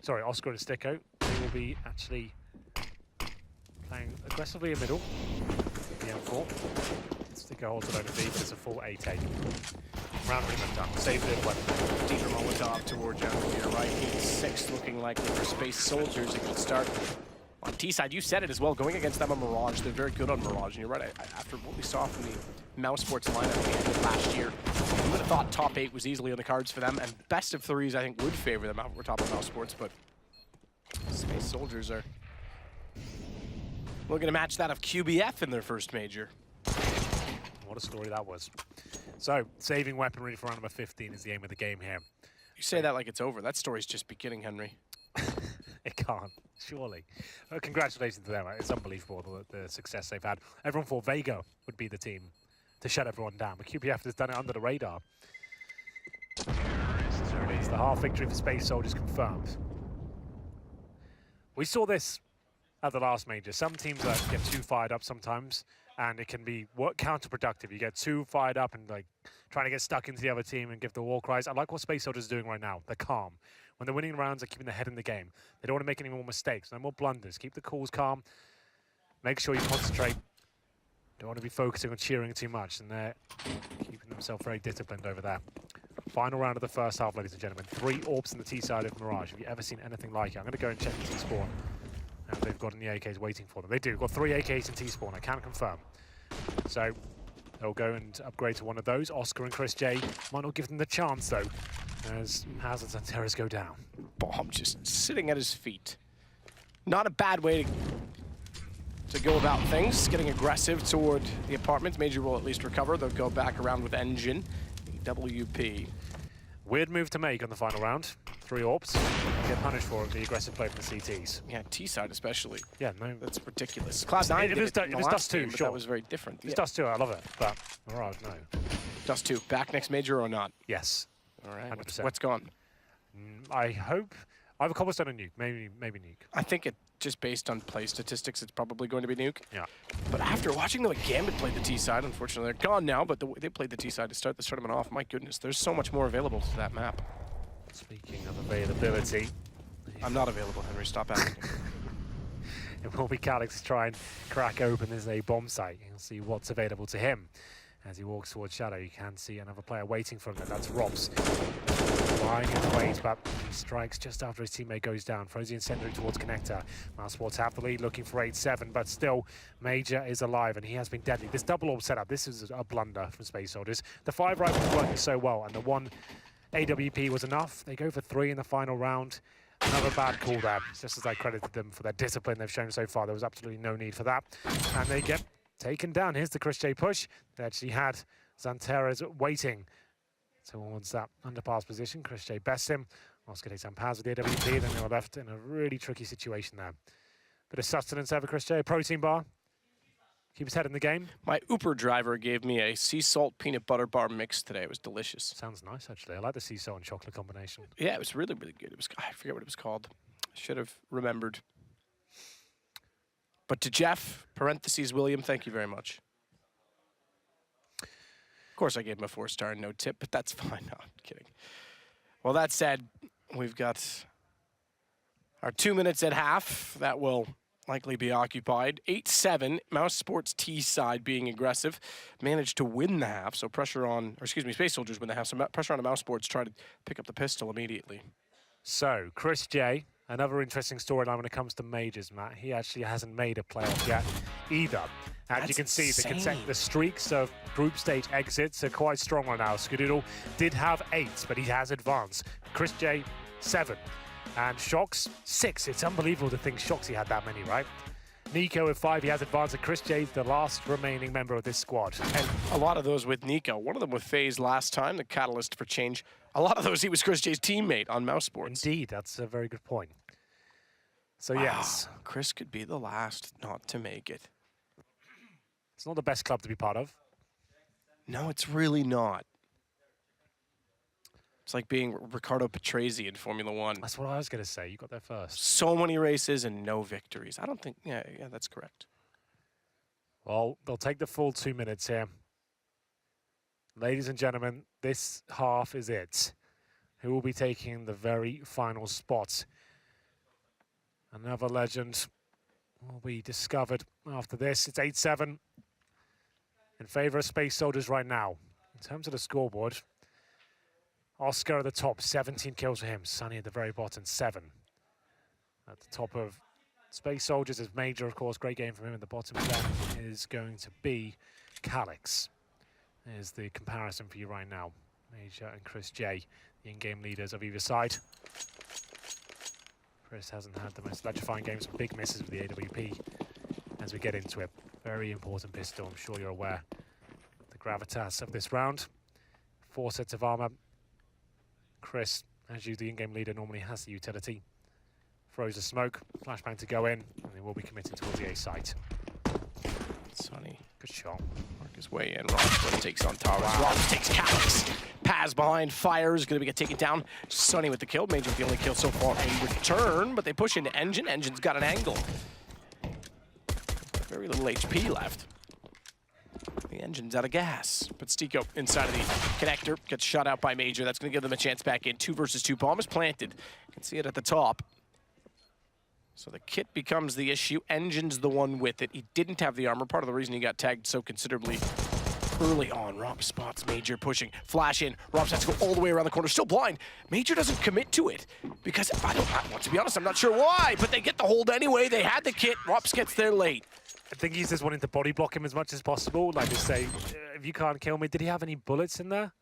Sorry, Oscar and Sticko. They will be actually playing aggressively in middle. The M4. Sticko holds it over B, but it's a full A take. Round pretty much done. Save the weapon. Deeper Molotov towards John here, right? 8-6 looking likely for Space Soldiers. It could start on T-side. You said it as well, going against them on Mirage. They're very good on Mirage, and you're right. After what we saw from the MOUSESPORTS lineup at the end of last year, you would have thought top 8 was easily on the cards for them, and best of 3s, I think, would favor them over top of MOUSESPORTS, but Space Soldiers are looking to match that of QBF in their first major. What a story that was. So, saving weaponry for round number 15 is the aim of the game here. You say that like it's over. That story's just beginning, Henry. It can't, surely. Congratulations to them. It's unbelievable the success they've had. Everyone thought Vega would be the team to shut everyone down, but QPF has done it under the radar. So it is. The half victory for Space Soldiers confirmed. We saw this at the last major. Some teams get too fired up sometimes, and it can be counterproductive. You get too fired up and like trying to get stuck into the other team and give the war cries. I like what Space Soldiers are doing right now. They're calm. When they're winning rounds, they're keeping their head in the game. They don't want to make any more mistakes, no more blunders. Keep the calls calm. Make sure you concentrate. Don't want to be focusing on cheering too much, and they're keeping themselves very disciplined over there. Final round of the first half, ladies and gentlemen. 3 AWPs in the T side of Mirage. Have you ever seen anything like it? I'm going to go and check the T-spawn. And they've got any AKs waiting for them. They do. Got 3 AKs in T-spawn, I can confirm. So they'll go and upgrade to one of those. Oscar and Chris J might not give them the chance, though, as Hazards and Terrors go down. Bomb just sitting at his feet. Not a bad way to go about things. Getting aggressive toward the apartments. Major will at least recover. They'll go back around with Engine. WP. Weird move to make on the final round. 3 AWPs. Get punished for it, the aggressive play from the CTs. Yeah, T-side especially. Yeah, no. That's ridiculous. Class 9 did it in the last Dust 2, game, but sure. that was very different. It's Dust 2, I love it, but Mirage, no. Dust 2, back next major or not? Yes. All right, 100%. what's gone? I hope. I have a cobblestone and nuke, maybe nuke. I think it just based on play statistics, it's probably going to be nuke. Yeah. But after watching them at Gambit play the T-side, unfortunately they're gone now, but they played the T-side to start this tournament off. My goodness, there's so much more available to that map. Speaking of availability. I'm not available, Henry, stop asking. It will be Calix to try and crack open as a bomb site. You'll see what's available to him. As he walks towards Shadow, you can see another player waiting for him there. That's Robs. Lying in wait, but he strikes just after his teammate goes down. Throws the incendiary towards Connector. MOUSESPORTS have the lead, looking for 8-7, but still, Major is alive, and he has been deadly. This double orb setup, this is a blunder from Space Soldiers. The 5 rifles are working so well, and the 1 AWP was enough. They go for 3 in the final round. Another bad call there, just as I credited them for their discipline they've shown so far. There was absolutely no need for that. And they get taken down. Here's the Chris J push. They actually had Xanteras waiting towards that underpass position. Chris J bests him. Oscar takes Zampaz with the AWP. Then they were left in a really tricky situation there. Bit of sustenance over Chris J. A protein bar. Keep his head in the game. My Uber driver gave me a sea salt peanut butter bar mix today. It was delicious. Sounds nice, actually. I like the sea salt and chocolate combination. Yeah, it was really, really good. It was, I forget what it was called. I should have remembered. But to Jeff, parentheses, William, thank you very much. Of course, I gave him a 4-star and no tip, but that's fine. No, I'm kidding. Well, that said, we've got our 2 minutes at half. That will likely be occupied. 8-7, MOUSESPORTS T side being aggressive. Managed to win the half, so pressure on, or excuse me, Space Soldiers win the half, so pressure on the MOUSESPORTS try to pick up the pistol immediately. So, Chris J, another interesting storyline when it comes to majors, Matt. He actually hasn't made a playoff yet either. As you can see, the streaks of group stage exits are quite strong right now. Skadoodle did have 8, but he has advanced. Chris J, 7. And Shox, 6. It's unbelievable to think Shoxy had that many, right? Nico with 5, he has advanced, and Chris J's the last remaining member of this squad. And a lot of those with Nico. One of them with FaZe last time, the catalyst for change. A lot of those, he was Chris J's teammate on MOUSESPORTS. Indeed, that's a very good point. So wow. Yes. Chris could be the last not to make it. It's not the best club to be part of. No, it's really not. It's like being Riccardo Patrese in Formula One. That's what I was going to say. You got there first. So many races and no victories. I don't think, yeah, that's correct. Well, they'll take the full 2 minutes here. Ladies and gentlemen, this half is it. Who will be taking the very final spot? Another legend will be discovered after this. It's 8-7 in favor of Space Soldiers right now. In terms of the scoreboard, Oscar at the top, 17 kills for him. Sunny at the very bottom, 7. At the top of Space Soldiers is Major, of course. Great game from him. At the bottom of that is going to be Calix. There's the comparison for you right now. Major and Chris J, the in-game leaders of either side. Chris hasn't had the most electrifying games, some big misses with the AWP as we get into it. Very important pistol, I'm sure you're aware. The gravitas of this round. 4 sets of armor. Chris, as you, the in-game leader, normally has the utility. Throws a smoke, flashbang to go in, and they will be committing towards the A site. Sunny. Good shot. Work his way in. Ross takes on Tara. Ross takes Calix. Paz behind, fires, going to get taken down. Sunny with the kill. Major with the only kill so far in return, but they push into Engine. Engine's got an angle. Very little HP left. The Engine's out of gas. But Stico inside of the connector gets shot out by Major. That's going to give them a chance back in. 2 versus 2. Bomb is planted. You can see it at the top. So the kit becomes the issue. Engine's the one with it. He didn't have the armor. Part of the reason he got tagged so considerably early on. Rob spots Major pushing. Flash in. Rob's has to go all the way around the corner. Still blind. Major doesn't commit to it because, to be honest, I'm not sure why, but they get the hold anyway. They had the kit. Robs gets there late. I think he's just wanting to body block him as much as possible. Like to say, if you can't kill me, did he have any bullets in there?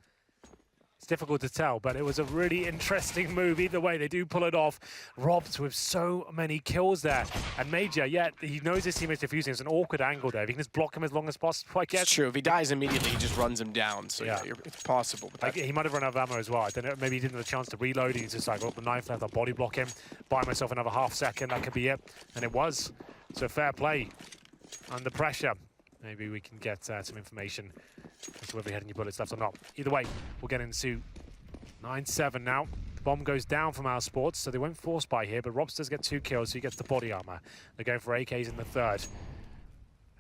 It's difficult to tell, but it was a really interesting move. Either way, they do pull it off. Robs with so many kills there. And Major, yeah, he knows his teammate's defusing. It's an awkward angle there. If he can just block him as long as possible, I guess. It's true. If he dies immediately, he just runs him down. So yeah, it's possible. But he might have run out of ammo as well. I don't know. Maybe he didn't have a chance to reload. He's just like, oh, the knife left, I'll body block him. Buy myself another half second. That could be it. And it was. So fair play. Under pressure. Maybe we can get some information as to whether he had any bullets left or not. Either way, we'll get into 9-7 now. The bomb goes down from MOUSESPORTS, so they won't force buy here, but Robs does get 2 kills, so he gets the body armor. They're going for AKs in the third.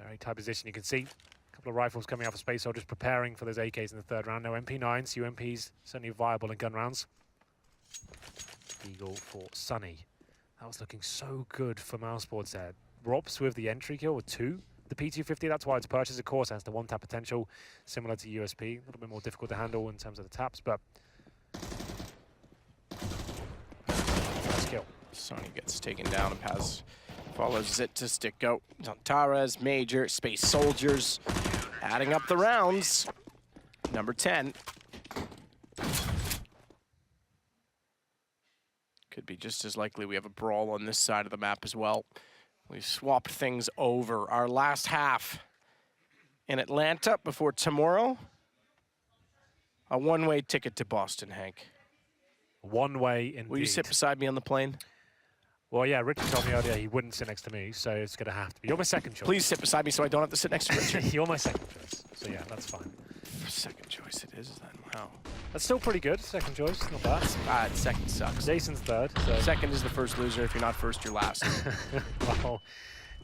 Very tight position, you can see. A couple of rifles coming out for Space Soldiers, preparing for those AKs in the third round. No MP9s, UMPs certainly viable in gun rounds. Eagle for Sunny. That was looking so good for MOUSESPORTS there. Robs with the entry kill with 2. The P250, that's why it's purchased, of course, has the 1-tap potential, similar to USP. A little bit more difficult to handle in terms of the taps, but first kill. Sonny gets taken down and Paz follows it to Stico. Zantares, Major, Space Soldiers, adding up the rounds. Number 10. Could be just as likely we have a brawl on this side of the map as well. We've swapped things over. Our last half in Atlanta before tomorrow. A one-way ticket to Boston, Hank. One way indeed. Will you sit beside me on the plane? Well, yeah, Richard told me earlier he wouldn't sit next to me, so it's going to have to be. You're my second choice. Please sit beside me so I don't have to sit next to Richard. You're my second choice, so yeah, that's fine. Second choice it is then, wow. That's still pretty good, second choice, not bad. Second sucks. Jason's third. So. Second is the first loser. If you're not first, you're last. Well,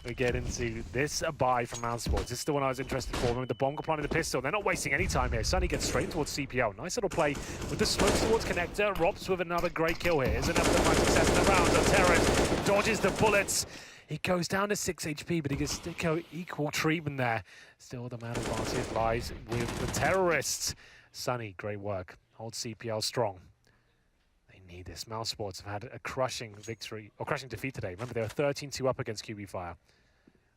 we get into this buy from MOUSESPORTS. This is the one I was interested for. With the bomb planting the pistol, they're not wasting any time here. Sunny gets straight towards CPL. Nice little play with the smoke towards connector. Robs with another great kill here. Here's another success in the round. The terrorist dodges the bullets. He goes down to 6 HP, but he gets equal treatment there. Still, the man advantage lies with the terrorists. Sunny, great work. Hold CPL strong. They need this. MOUSESPORTS have had a crushing victory, or crushing defeat today. Remember, they were 13-2 up against QB Fire.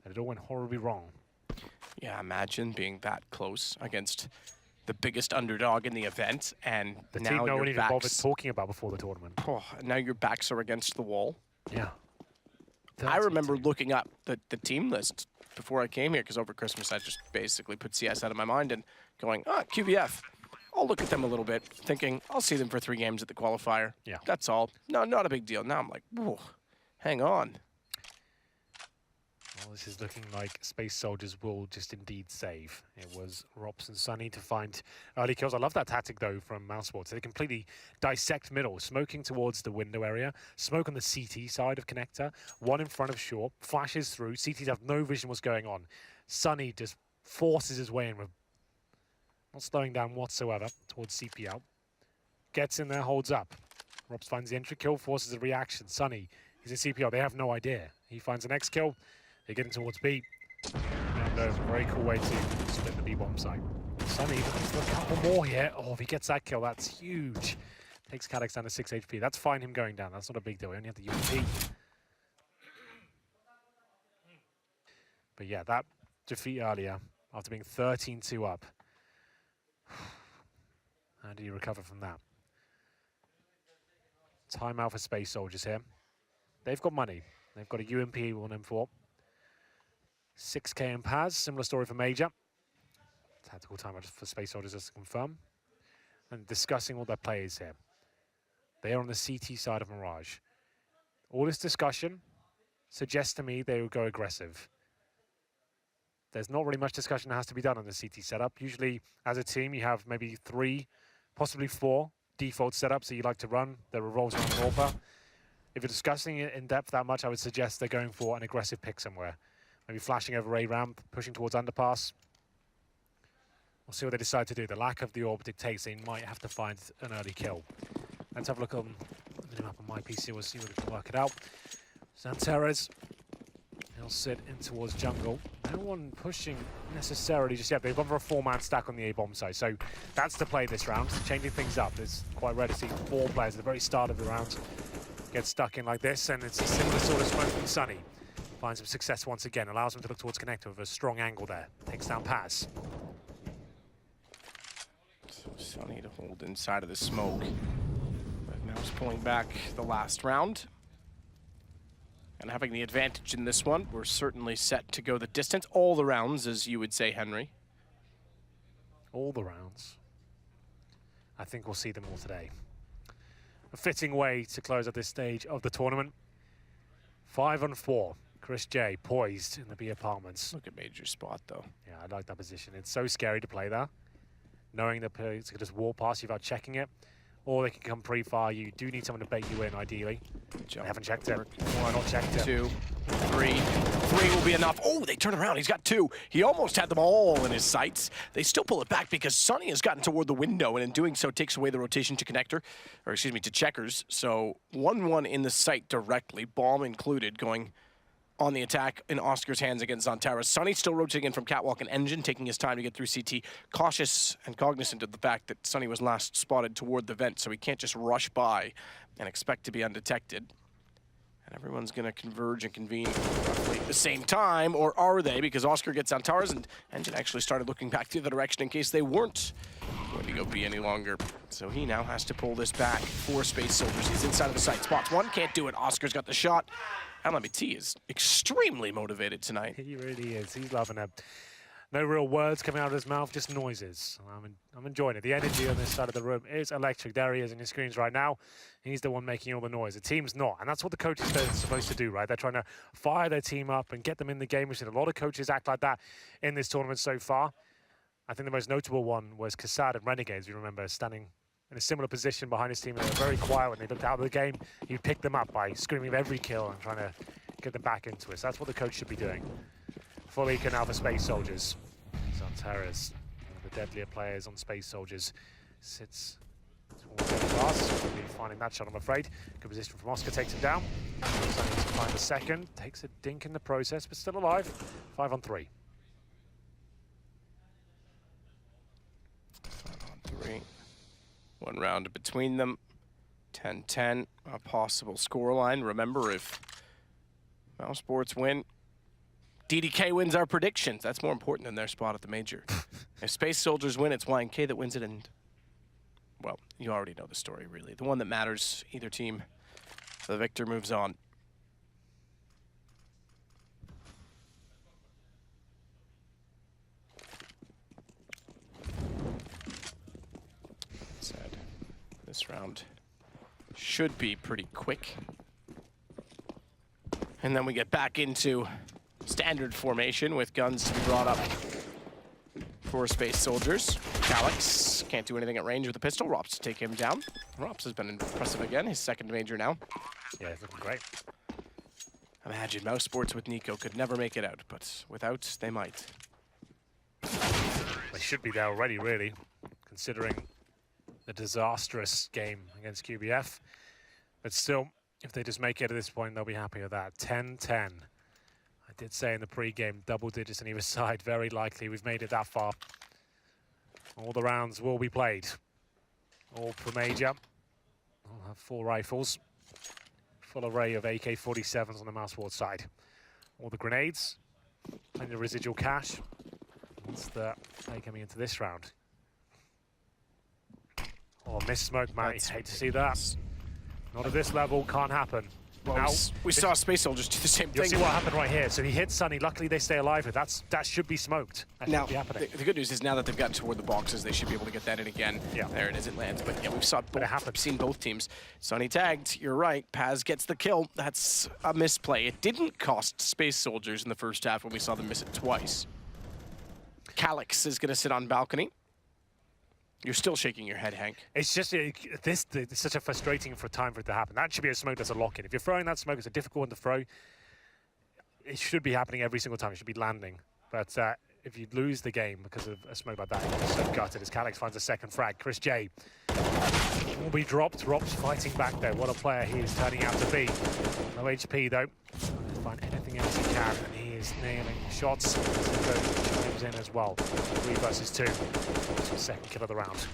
And it all went horribly wrong. Yeah, imagine being that close against the biggest underdog in the event, and the now team no one your even bothered talking about before the tournament. Oh, now your backs are against the wall. Yeah. I remember looking up the team list before I came here, because over Christmas I just basically put CS out of my mind and going, QBF. I'll look at them a little bit, thinking, I'll see them for 3 games at the qualifier. Yeah. That's all. No, not a big deal. Now I'm like, whoa, hang on. Well, Well, this is looking like Space Soldiers will just indeed save. It was Rops and Sunny to find early kills. I love that tactic, though, from MOUSESPORTS. They completely dissect middle, smoking towards the window area, smoke on the CT side of connector, one in front of shore, flashes through. CTs have no vision what's going on. Sunny just forces his way in, with not slowing down whatsoever towards CPL. Gets in there, holds up. Rops finds the entry kill, forces a reaction. Sunny, he's in CPL. They have no idea. He finds the next kill. They're getting towards B. And a very cool way to split the B bomb site. Sunny looks for a couple more here. Oh, if he gets that kill, that's huge. Takes Calyx down to 6 HP. That's fine, him going down. That's not a big deal. We only have the UMP. But yeah, that defeat earlier, after being 13-2 up. How do you recover from that? Timeout for Space Soldiers here. They've got money. They've got a UMP on M4. 6k in Paz, similar story for Major. Tactical timeout for Space Soldiers, just to confirm. And discussing all their players here. They are on the CT side of Mirage. All this discussion suggests to me they will go aggressive. There's not really much discussion that has to be done on the CT setup. Usually, as a team, you have maybe 3, possibly 4 default setups that you like to run that revolves around an AWPer. If you're discussing it in depth that much, I would suggest they're going for an aggressive pick somewhere. Maybe flashing over A ramp, pushing towards underpass. We'll see what they decide to do. The lack of the orb dictates they might have to find an early kill. Let's have a look on the map on my PC. We'll see what we can work it out. Zanteres, he'll sit in towards jungle. No one pushing necessarily just yet. They've gone for a 4-man stack on the A-bomb side. So that's the play this round, changing things up. It's quite rare to see 4 players at the very start of the round get stuck in like this, and it's a similar sort of smoke from Sunny. Finds some success once again, allows him to look towards connector with a strong angle there. Takes down Paz. So Sunny to hold inside of the smoke. But now he's pulling back the last round. And having the advantage in this one, we're certainly set to go the distance. All the rounds, as you would say, Henry. All the rounds. I think we'll see them all today. A fitting way to close at this stage of the tournament. 5-on-4. Chris J poised in the B apartments. Look at Major's spot, though. Yeah, I like that position. It's so scary to play there. Knowing that players can just walk past you without checking it. Or they can come pre-fire. You do need someone to bait you in, ideally. They haven't checked it. Why not checked it? 2, 3. 3 will be enough. Oh, they turn around. He's got 2. He almost had them all in his sights. They still pull it back because Sunny has gotten toward the window, and in doing so takes away the rotation to connector, or excuse me, to checkers. So 1-1 in the sight directly, bomb included, going on the attack in Oscar's hands against Zanteres. Sunny still rotating in from Catwalk and Engine, taking his time to get through CT. Cautious and cognizant of the fact that Sunny was last spotted toward the vent, so he can't just rush by and expect to be undetected. And everyone's going to converge and convene roughly at the same time, or are they? Because Oscar gets Zanteres, and Engine actually started looking back the other direction in case they weren't going to go B any longer. So he now has to pull this back for Space Soldiers. He's inside of the site. Spots one, can't do it. Oscar's got the shot. LMT is extremely motivated tonight. He really is. He's loving it. No real words coming out of his mouth, just noises. I'm enjoying it. The energy on this side of the room is electric. There he is on your screens right now. He's the one making all the noise. The team's not. And that's what the coaches are supposed to do, right? They're trying to fire their team up and get them in the game. We've seen a lot of coaches act like that in this tournament so far. I think the most notable one was Kassad and Renegades, you remember, standing in a similar position behind his team. They were very quiet when they looked out of the game. You pick them up by screaming of every kill and trying to get them back into it. So that's what the coach should be doing. Full eco now for Space Soldiers. Zanteres, one of the deadlier players on Space Soldiers, sits towards the glass. Will be finding that shot, I'm afraid. Good position from Oscar, takes him down. Only to find the second. Takes a dink in the process, but still alive. 5-on-3. 5-on-3. 1 round between them. 10-10, a possible scoreline. Remember, if MOUSESPORTS win, DDK wins our predictions. That's more important than their spot at the major. If Space Soldiers win, it's YNK that wins it, and, well, you already know the story, really. The one that matters, either team, the victor moves on. Said this round should be pretty quick. And then we get back into Standard formation with guns to be brought up for Space Soldiers. Calyx can't do anything at range with the pistol. Rops to take him down. Rops has been impressive again, his second major now. Yeah, it's looking great. Imagine MOUSESPORTS with Nico could never make it out, but without, they might. They should be there already, really, considering the disastrous game against QBF. But still, if they just make it at this point, they'll be happy with that. 10-10. I did say in the pre-game, double digits on either side. Very likely we've made it that far. All the rounds will be played. All per major. We'll have 4 rifles. Full array of AK-47s on the MOUSESPORTS side. All the grenades. Plenty of residual cash. What's the play coming into this round? Oh, missed smoke, Matt. Hate to see that. Not at this level, can't happen. Well, now, we saw Space Soldiers do the same you'll thing. see what happened right here. So he hit Sunny. Luckily, they stay alive. That should be smoked. That Now, should be happening. the good news is now that they've gotten toward the boxes, they should be able to get that in again. Yeah. There it is, it lands. But yeah, we've seen both teams. Sunny tagged, you're right. Paz gets the kill. That's a misplay. It didn't cost Space Soldiers in the first half when we saw them miss it twice. Calyx is going to sit on balcony. You're still shaking your head, Hank. It's just it's such a frustrating time for it to happen. That should be a smoke that's a lock-in. If you're throwing that smoke, it's a difficult one to throw. It should be happening every single time. It should be landing. But if you lose the game because of a smoke like that, you're so gutted as Calyx finds a second frag. Chris J will be dropped. Rops fighting back there. What a player he is turning out to be. No HP though. Find anything else he can, and he is nailing shots. Chimes in as well. 3 versus 2. That's the second kill of the round.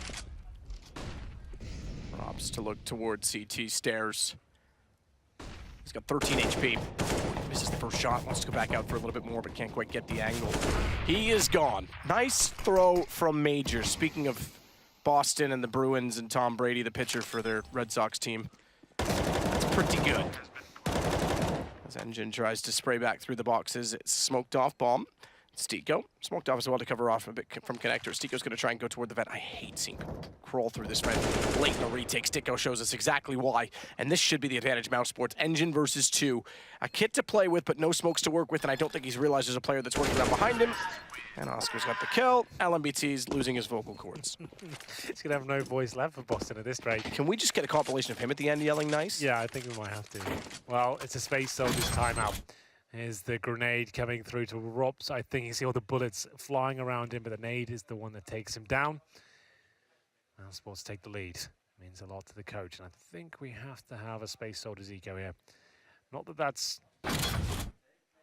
Robs to look towards CT stairs. He's got 13 HP. Misses the first shot, wants to go back out for a little bit more, but can't quite get the angle. He is gone. Nice throw from Major. Speaking of Boston and the Bruins and Tom Brady, the pitcher for their Red Sox team. That's pretty good. As Engine tries to spray back through the boxes, it's smoked off bomb. Stico, smoked off as well to cover off a bit from connector. Stico's going to try and go toward the vent. I hate seeing people crawl through this vent. Late in the retake, Stico shows us exactly why. And this should be the advantage MOUSESPORTS. Engine versus 2. A kit to play with, but no smokes to work with, and I don't think he's realized there's a player that's working around behind him. And Oscar's got the kill. LMBT's losing his vocal cords. He's going to have no voice left for Boston at this rate. Can we just get a compilation of him at the end yelling nice? Yeah, I think we might have to. Well, it's a Space Soldiers timeout. Here's the grenade coming through to Rops. I think you see all the bullets flying around him, but the nade is the one that takes him down. MOUSESPORTS take the lead. Means a lot to the coach, and I think we have to have a Space Soldiers eco here. Not that that's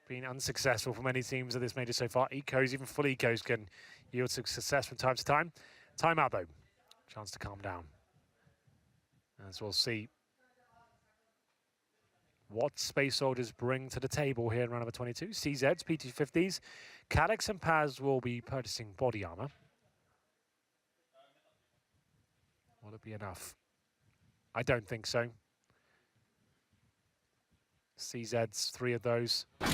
been unsuccessful for many teams of this major so far. Ecos, even full ecos, can yield success from time to time. Timeout, though. Chance to calm down. As we'll see what Space Soldiers bring to the table here in round number 22. CZs, PT50s. Calyx and Paz will be purchasing body armor. Will it be enough? I don't think so. CZs, 3 of those. We'll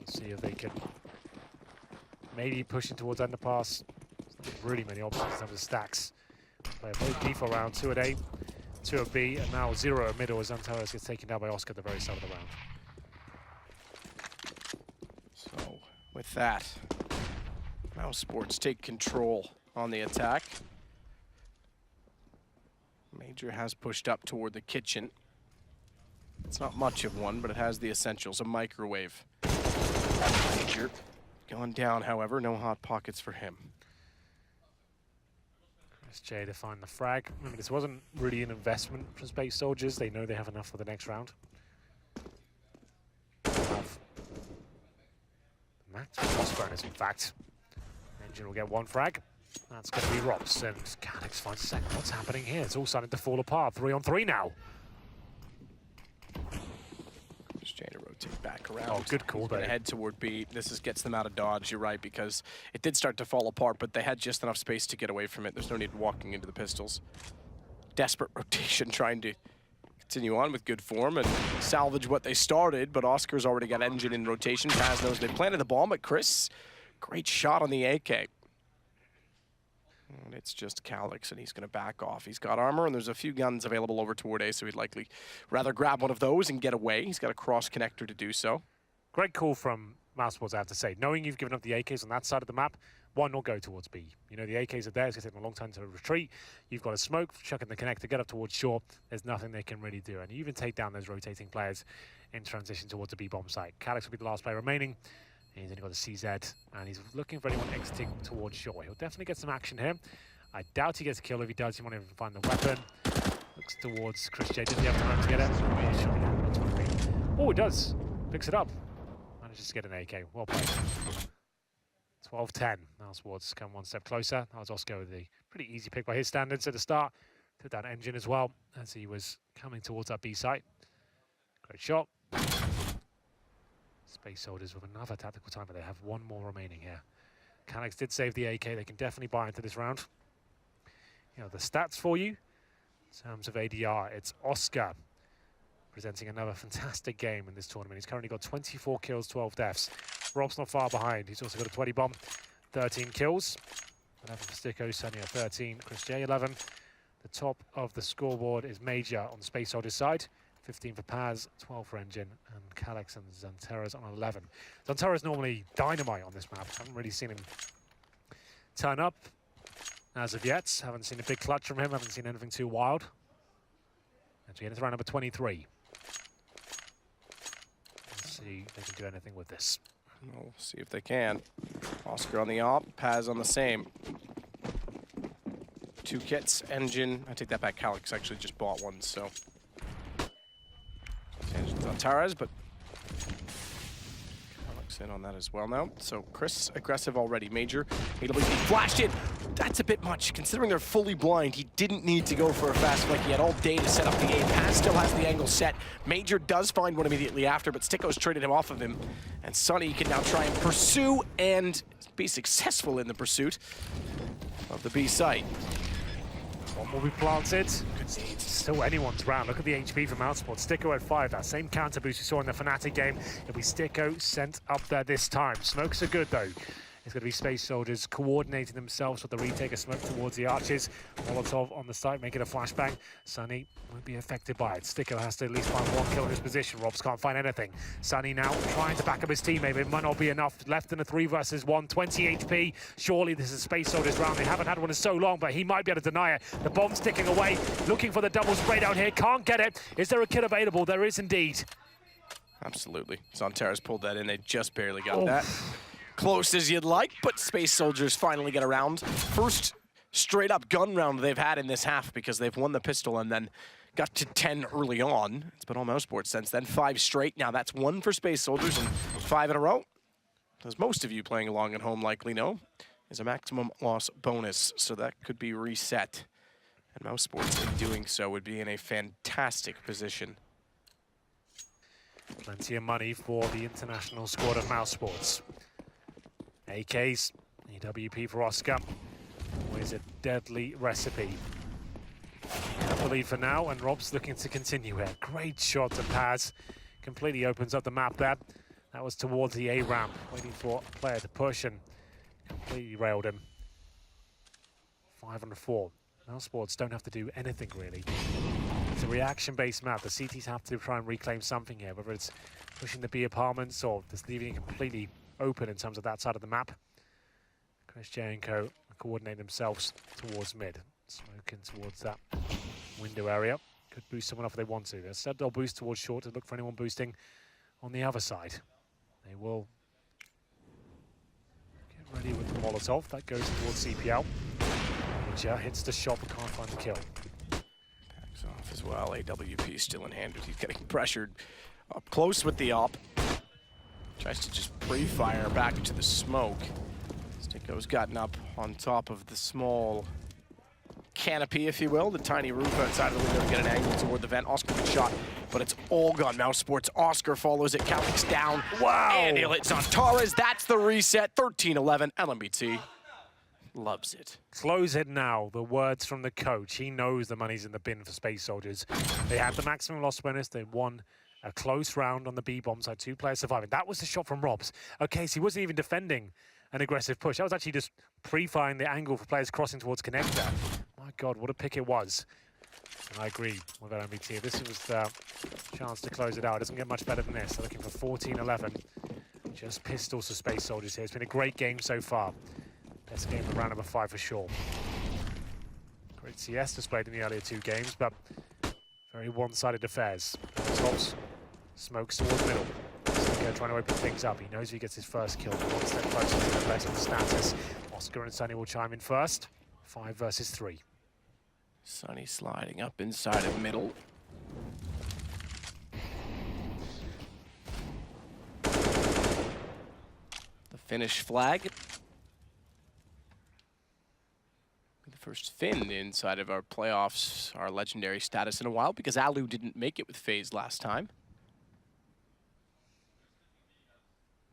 see if they can maybe pushing towards underpass. There's not really many options in terms of stacks. Play a very default round, 2 at A. 2 at B, and now 0 at middle as Antares gets taken down by Oscar at the very start of the round. So, with that, MOUSESPORTS take control on the attack. Major has pushed up toward the kitchen. It's not much of one, but it has the essentials, a microwave. Major gone down, however, no hot pockets for him. J to find the frag. Remember, this wasn't really an investment for Space Soldiers. They know they have enough for the next round. Have max cost bonus, in fact. Engine will get 1 frag. That's going to be Rops, and Calyx finds a second. What's happening here? It's all starting to fall apart. 3 on 3 now. J to rotate back around. Oh, good call there. Head toward B. This gets them out of dodge, you're right, because it did start to fall apart, but they had just enough space to get away from it. There's no need walking into the pistols. Desperate rotation, trying to continue on with good form and salvage what they started, but Oscar's already got Engine in rotation. Paz knows they planted the bomb, but Chris, great shot on the AK. And it's just Calyx, and he's going to back off. He's got armor, and there's a few guns available over toward A, so he'd likely rather grab one of those and get away. He's got a cross connector to do so. Great call from MOUSESPORTS, I have to say. Knowing you've given up the AKs on that side of the map, why not go towards B? You know, the AKs are there. It's going to take them a long time to retreat. You've got a smoke, chuck in the connector, get up towards shore. There's nothing they can really do. And you even take down those rotating players in transition towards the B bomb site. Calyx will be the last player remaining. He's only got a CZ, and he's looking for anyone exiting towards shore. He'll definitely get some action here. I doubt he gets a kill. If he does, he won't even find the weapon. Looks towards Chris J. Does he have time to get it? Oh, he does. Picks it up. Manages to get an AK. Well played. 12-10. MOUSESPORTS come one step closer. That was Oscar with a pretty easy pick by his standards at the start. Took down Engine as well as he was coming towards that B site. Great shot. Space Soldiers with another tactical time, but they have one more remaining here. Calyx did save the AK. They can definitely buy into this round. You know, the stats for you. In terms of ADR, it's Oscar presenting another fantastic game in this tournament. He's currently got 24 kills, 12 deaths. Rob's not far behind. He's also got a 20 bomb, 13 kills. 11 for Sticko, Sunny at 13, Chris J 11. The top of the scoreboard is Major on the Space Soldiers side. 15 for Paz, 12 for Engine, and Calyx and Xanterra's on 11. Xanterra's normally dynamite on this map. Haven't really seen him turn up as of yet. Haven't seen a big clutch from him. Haven't seen anything too wild. And we get into round number 23. Let's see if they can do anything with this. We'll see if they can. Oscar on the op, Paz on the same. 2 kits, Engine. I take that back. Calyx actually just bought one, so. Engine's on Tara's, but Calyx in on that as well now. So Chris aggressive already. Major, AWP flashed in. That's a bit much considering they're fully blind. He didn't need to go for a fast flick. He had all day to set up the game. Paz still has the angle set. Major does find one immediately after, but Sticko's traded him off of him. And Sunny can now try and pursue and be successful in the pursuit of the B site. One will be planted. It's still anyone's round. Look at the HP from MOUSESPORTS. Sticko at 5. That same counter boost we saw in the Fnatic game. It'll be Sticko sent up there this time. Smokes are good though. It's going to be Space Soldiers coordinating themselves with the retake of smoke towards the arches. Molotov on the site, making a flashbang. Sunny won't be affected by it. Sticko has to at least find one kill in his position. Robs can't find anything. Sunny now trying to back up his teammate, but it might not be enough. Left in a 3 versus 1, 20 HP. Surely this is Space Soldiers round. They haven't had one in so long, but he might be able to deny it. The bomb's ticking away, looking for the double spray down here. Can't get it. Is there a kill available? There is indeed. Absolutely. Xanterra's pulled that in. They just barely got that. Close as you'd like, but Space Soldiers finally get around. First straight-up gun round they've had in this half because they've won the pistol and then got to 10 early on. It's been all MOUSESPORTS since then. 5 straight. Now that's 1 for Space Soldiers and 5 in a row. As most of you playing along at home likely know, is a maximum loss bonus, so that could be reset. And MOUSESPORTS, in doing so, would be in a fantastic position. Plenty of money for the international squad of MOUSESPORTS. AKs, EWP for Oscar. Always a deadly recipe. Have the lead for now, and Rob's looking to continue here. Great shot to Paz. Completely opens up the map there. That was towards the A ramp, waiting for a player to push and completely railed him. 5 on 4. MOUSESPORTS don't have to do anything really. It's a reaction-based map. The CTs have to try and reclaim something here, whether it's pushing the B apartments or just leaving it completely open in terms of that side of the map. Chris J and Co coordinate themselves towards mid. Smoking towards that window area. Could boost someone off if they want to. Instead they'll boost towards short to look for anyone boosting on the other side. They will get ready with the Molotov. That goes towards CPL. Major hits the shot but can't find the kill. Backs off as well. AWP still in hand, but he's getting pressured up close with the op. Tries to just pre-fire back to the smoke. Sticko's gotten up on top of the small canopy, if you will, the tiny roof outside of the window to get an angle toward the vent. Oscar gets shot, but it's all gone. MOUSESPORTS. Oscar follows it. Calyx down. Wow! And he'll hit Xanterra's. That's the reset. 13-11. LMBT loves it. Close it now. The words from the coach. He knows the money's in the bin for Space Soldiers. They had the maximum loss bonus. They won a close round on the B bomb side, 2 players surviving. That was the shot from Robs. Okay, so he wasn't even defending an aggressive push. That was actually just pre-firing the angle for players crossing towards connector. My God, what a pick it was. I agree with that MBT. This was the chance to close it out. It doesn't get much better than this. They're looking for 14-11. Just pistols to Space Soldiers here. It's been a great game so far. Best game of round number 5 for sure. Great CS displayed in the earlier 2 games, but very one-sided affairs. Tops, smokes towards middle. Sticko trying to open things up. He knows if he gets his first kill. One step closer to the less of the status. Oscar and Sunny will chime in first. 5 versus 3. Sunny sliding up inside of middle. The finish flag. The first Finn inside of our playoffs, our legendary status in a while, because Alu didn't make it with FaZe last time.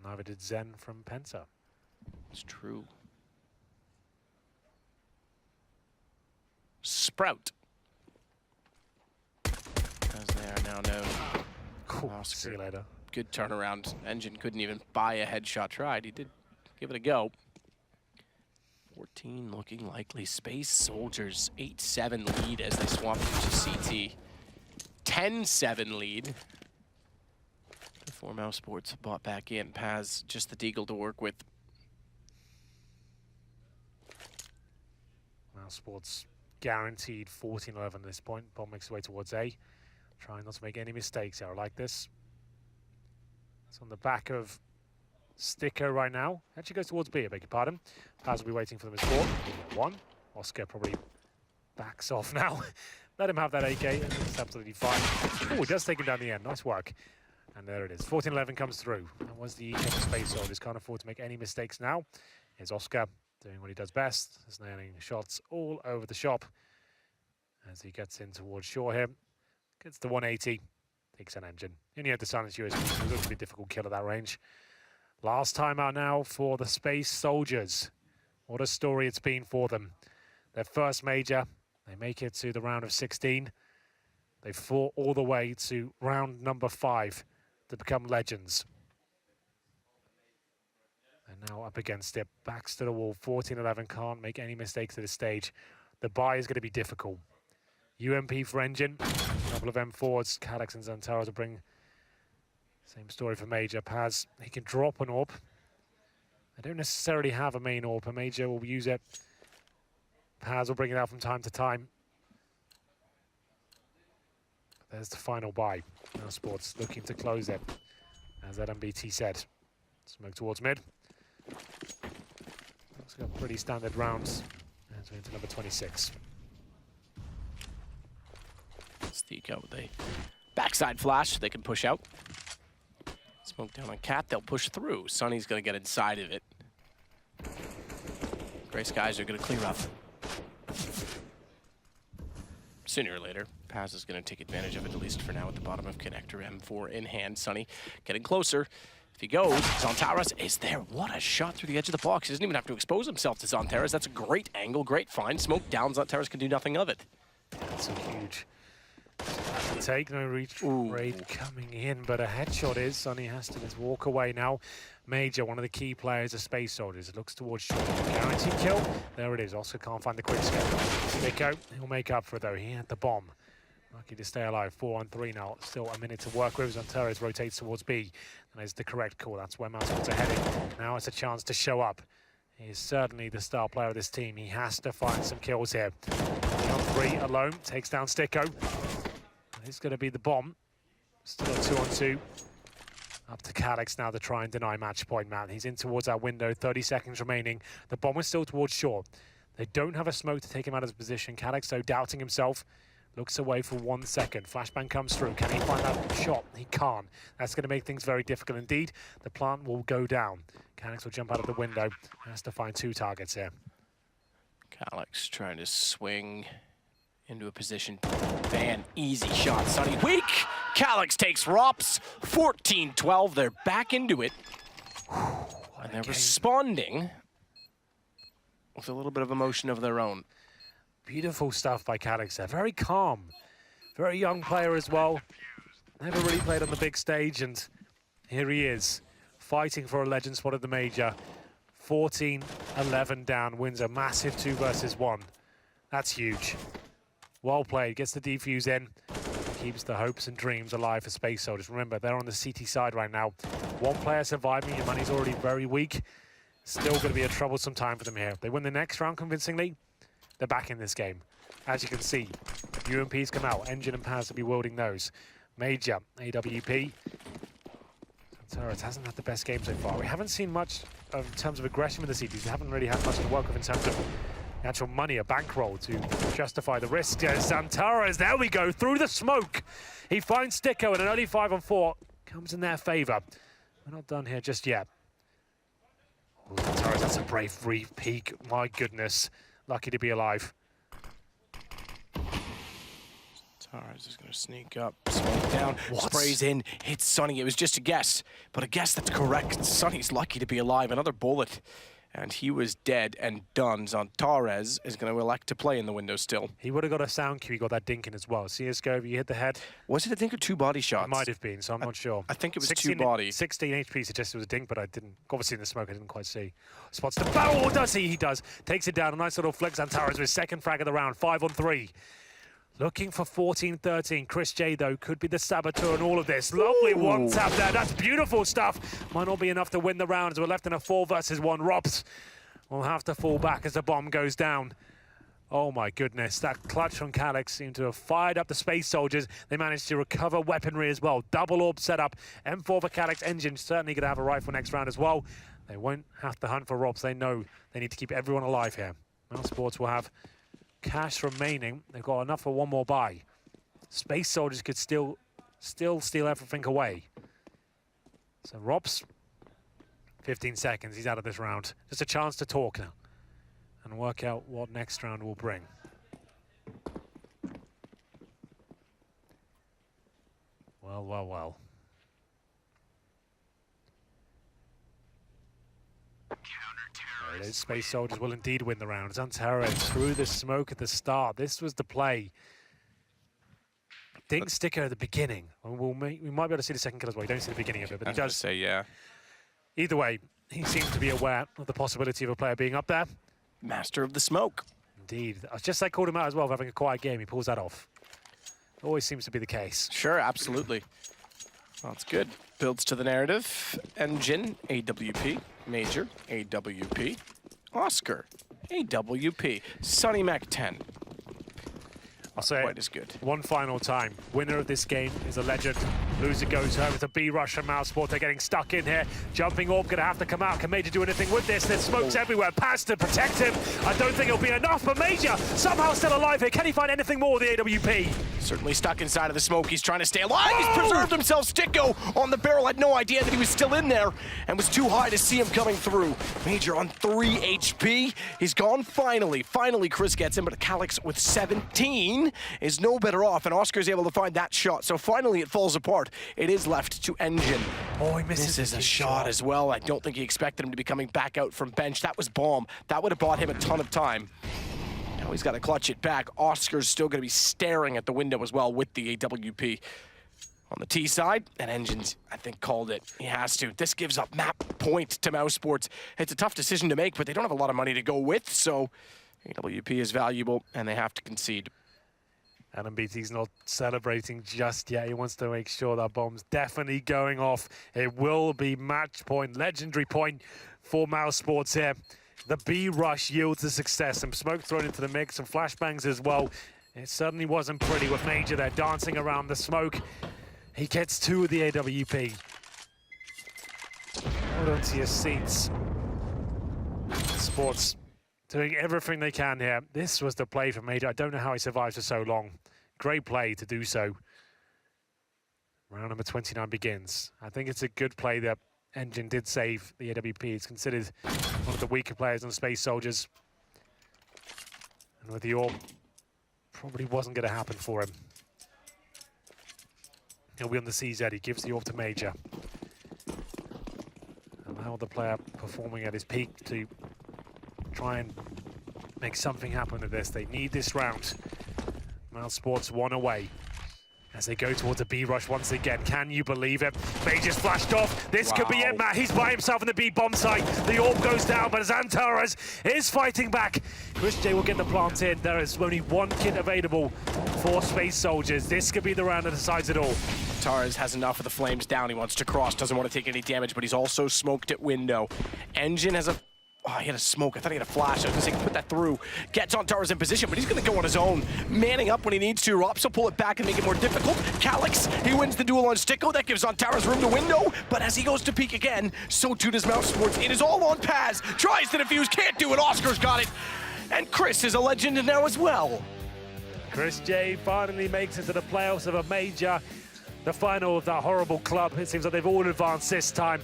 Neither did Zen from Penta. It's true. Sprout. As they are now known. Cool. Oscar. See you later. Good turnaround. Engine couldn't even buy a headshot tried. He did give it a go. 14 looking likely. Space Soldiers 8-7 lead as they swap into CT. 10-7 lead. Before MOUSESPORTS bought back in. Paz just the deagle to work with. MOUSESPORTS guaranteed 14-11 at this point. Bomb makes its way towards A. Trying not to make any mistakes here. I like this. It's on the back of Sticko right now. Actually goes towards B, I beg your pardon. Paz will be waiting for them as 4. 1. Oscar probably backs off now. Let him have that AK. It's absolutely fine. Oh, he does take him down the end. Nice work. And there it is. 14-11 comes through. That was the EK for Space Soldiers. Can't afford to make any mistakes now. Here's Oscar doing what he does best. Just nailing shots all over the shop. As he gets in towards shore here. Gets to 180. Takes an engine. He only had the silence USB. So it looks to be a difficult kill at that range. Last time out now for the Space Soldiers. What a story it's been for them. Their first major. They make it to the round of 16. They fought all the way to round number 5 to become legends. And now up against it. Backs to the wall. 14-11. Can't make any mistakes at this stage. The buy is going to be difficult. UMP for Engine. A couple of M4s. Calyx and Zantara to bring. Same story for Major. Paz, he can drop an AWP. They don't necessarily have a main AWP. A Major will use it. Paz will bring it out from time to time. There's the final buy. MOUSESPORTS looking to close it. As MBT said. Smoke towards mid. Looks like a pretty standard rounds. As we're into number 26. Sticko with a backside flash. They can push out. Smoke down on Cat. They'll push through. Sunny's going to get inside of it. Gray Skies are going to clear up. Sooner or later, Paz is going to take advantage of it, at least for now, at the bottom of connector. M4 in hand. Sunny getting closer. If he goes, Zantaras is there. What a shot through the edge of the box. He doesn't even have to expose himself to Zantaras. That's a great angle, great find. Smoke down. Zantaras can do nothing of it. That's a huge take. No reach raid coming in, but a headshot is. Sunny has to just walk away now. Major, one of the key players of Space Soldiers, looks towards short. Guaranteed kill. There it is. Oscar can't find the quick escape. Sticko, he'll make up for it though. He had the bomb. Lucky to stay alive. 4-on-3 now. Still a minute to work with. Zantaras rotates towards B. And is the correct call. That's where MOUSESPORTS are heading. Now it's a chance to show up. He is certainly the star player of this team. He has to find some kills here. 3-on-3 alone. Takes down Sticko. It's going to be the bomb. Still a 2-on-2. Up to Calyx now to try and deny match point, man. He's in towards that window. 30 seconds remaining. The bomb is still towards shore. They don't have a smoke to take him out of his position. Calyx, though, doubting himself. Looks away for 1 second. Flashbang comes through. Can he find that shot? He can't. That's going to make things very difficult indeed. The plant will go down. Calyx will jump out of the window. Has to find 2 targets here. Calyx trying to swing into a position. Van, easy shot. Sunny weak. Calyx takes ROPS. 14-12. They're back into it. And they're responding with a little bit of emotion of their own. Beautiful stuff by Calyx there. Very calm. Very young player as well. Never really played on the big stage, and here he is, fighting for a legend spot at the major. 14-11 down, wins a massive 2 versus 1. That's huge. Well played, gets the defuse in. Keeps the hopes and dreams alive for Space Soldiers. Remember, they're on the CT side right now. One player surviving, your money's already very weak. Still going to be a troublesome time for them here. If they win the next round convincingly, they're back in this game. As you can see, UMPs come out. Engine and Paz will be wielding those. Major, AWP. Santaros hasn't had the best game so far. We haven't seen much in terms of aggression with the CTs. They haven't really had much to work with in terms of actual money, a bankroll to justify the risk. Santaros, there we go, through the smoke. He finds Sticko, and an early 5-on-4 comes in their favor. We're not done here just yet. Oh, Santaros, that's a brave peek. My goodness, lucky to be alive. Santaros is going to sneak up, smoke down, sprays in, hits Sonny. It was just a guess, but a guess that's correct. Sonny's lucky to be alive. Another bullet. And he was dead and done. Santaros is going to elect to play in the window still. He would have got a sound cue. He got that dink in as well. CSGO, you hit the head. Was it a dink or 2 body shots? It might have been, so I'm not sure. I think it was 2 body. 16 HP suggested it was a dink, but I didn't. Obviously in the smoke, I didn't quite see. Spots the barrel. Does he? He does. Takes it down. A nice little flick. Santaros with his second frag of the round. 5-on-3. Looking for 14-13. Chris J, though, could be the saboteur in all of this. Lovely one tap there. That's beautiful stuff. Might not be enough to win the round as we're left in a 4-versus-1. Robs will have to fall back as the bomb goes down. Oh my goodness, that clutch from Calyx seemed to have fired up the Space Soldiers. They managed to recover weaponry as well. Double orb setup. M4 for Calyx. Engine certainly going to have a rifle next round as well. They won't have to hunt for Robs. They know they need to keep everyone alive here. MOUSESPORTS will have cash remaining. They've got enough for one more buy. Space Soldiers could still steal everything away. So Robs, 15 seconds, he's out of this round. Just a chance to talk now and work out what next round will bring. Well, well, well. There it is. Space Soldiers will indeed win the round. Santaros through the smoke at the start. This was the play. Dink Sticker at the beginning. We might be able to see the second kill as well. You don't see the beginning of it, but he does. Say, yeah. Either way, he seems to be aware of the possibility of a player being up there. Master of the smoke. Indeed. Just like called him out as well for having a quiet game. He pulls that off. Always seems to be the case. Sure, absolutely. Well, that's good. Builds to the narrative. Engine, AWP. Major, AWP. Oscar, AWP. Sunny Mac 10. I'll say quite as good. One final time. Winner of this game is a legend. Loser goes home. It's a B rush from MOUSESPORTS. They're getting stuck in here. Jumping orb gonna have to come out. Can Major do anything with this? There's smokes everywhere. Pass to protect him. I don't think it'll be enough, but Major somehow still alive here. Can he find anything more with the AWP? Certainly stuck inside of the smoke. He's trying to stay alive. He's preserved himself. Sticko on the barrel. Had no idea that he was still in there and was too high to see him coming through. Major on 3 HP. He's gone finally. Finally, Chris gets him, but Calyx with 17 is no better off, and Oscar's able to find that shot. So finally it falls apart. It is left to Engine. Oh, he misses. This is a shot as well. I don't think he expected him to be coming back out from bench. That was bomb. That would have bought him a ton of time. Now he's got to clutch it back. Oscar's still going to be staring at the window as well with the AWP. On the T side, and Engine's, I think, called it. He has to. This gives up map point to MOUSESPORTS. It's a tough decision to make, but they don't have a lot of money to go with, so AWP is valuable, and they have to concede. And MBT's not celebrating just yet. He wants to make sure that bomb's definitely going off. It will be match point, legendary point for MOUSESPORTS here. The B rush yields the success. Some smoke thrown into the mix, some flashbangs as well. It certainly wasn't pretty with Major there dancing around the smoke. He gets 2 of the AWP. Hold on to your seats. Sports doing everything they can here. This was the play for Major. I don't know how he survived for so long. Great play to do so. Round number 29 begins. I think it's a good play that Engine did save the AWP. He's considered one of the weaker players on Space Soldiers. And with the orb, probably wasn't going to happen for him. He'll be on the CZ. He gives the orb to Major. Allow the player performing at his peak to try and make something happen with this. They need this round. MOUSESPORTS 1 away. as they go towards a B rush once again. Can you believe it? Major's flashed off. This could be it, Matt. He's by himself in the B bomb site. The orb goes down, but Xantares is fighting back. Chris J will get the plant in. There is only one kit available for Space Soldiers. This could be the round that decides it all. Torres has enough of the flames down. He wants to cross, doesn't want to take any damage, but he's also smoked at window. Engine has a... Oh, he had a smoke. I thought he had a flash. I was going to say, put that through. Gets on Torres in position, but he's going to go on his own. Manning up when he needs to. Rops will pull it back and make it more difficult. Calyx, he wins the duel on Sticko. That gives on Torres room to window, but as he goes to peek again, so too does MOUSESPORTS. It is all on Paz. Tries to defuse, can't do it. Oscar's got it. And Chris is a legend now as well. Chris J finally makes it to the playoffs of a major. The final of that horrible club. It seems like they've all advanced this time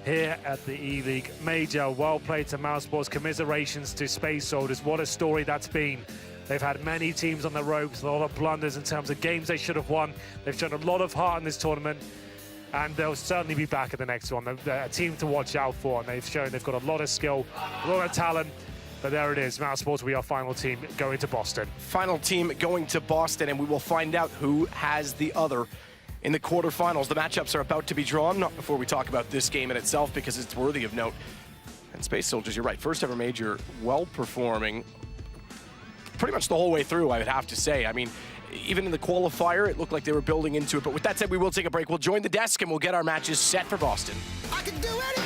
here at the E-League Major. Well played to MOUSESPORTS. Commiserations to Space Soldiers. What a story that's been. They've had many teams on the ropes, a lot of blunders in terms of games they should have won. They've shown a lot of heart in this tournament, and they'll certainly be back at the next one. They're a team to watch out for, and they've shown they've got a lot of skill, a lot of talent. But there it is, MOUSESPORTS, we are final team going to Boston. Final team going to Boston, and we will find out who has the other in the quarterfinals. The matchups are about to be drawn, not before we talk about this game in itself, because it's worthy of note. And Space Soldiers, you're right, first ever major, well performing pretty much the whole way through, I would have to say. I mean, even in the qualifier, it looked like they were building into it. But with that said, we will take a break. We'll join the desk and we'll get our matches set for Boston. I can do anything.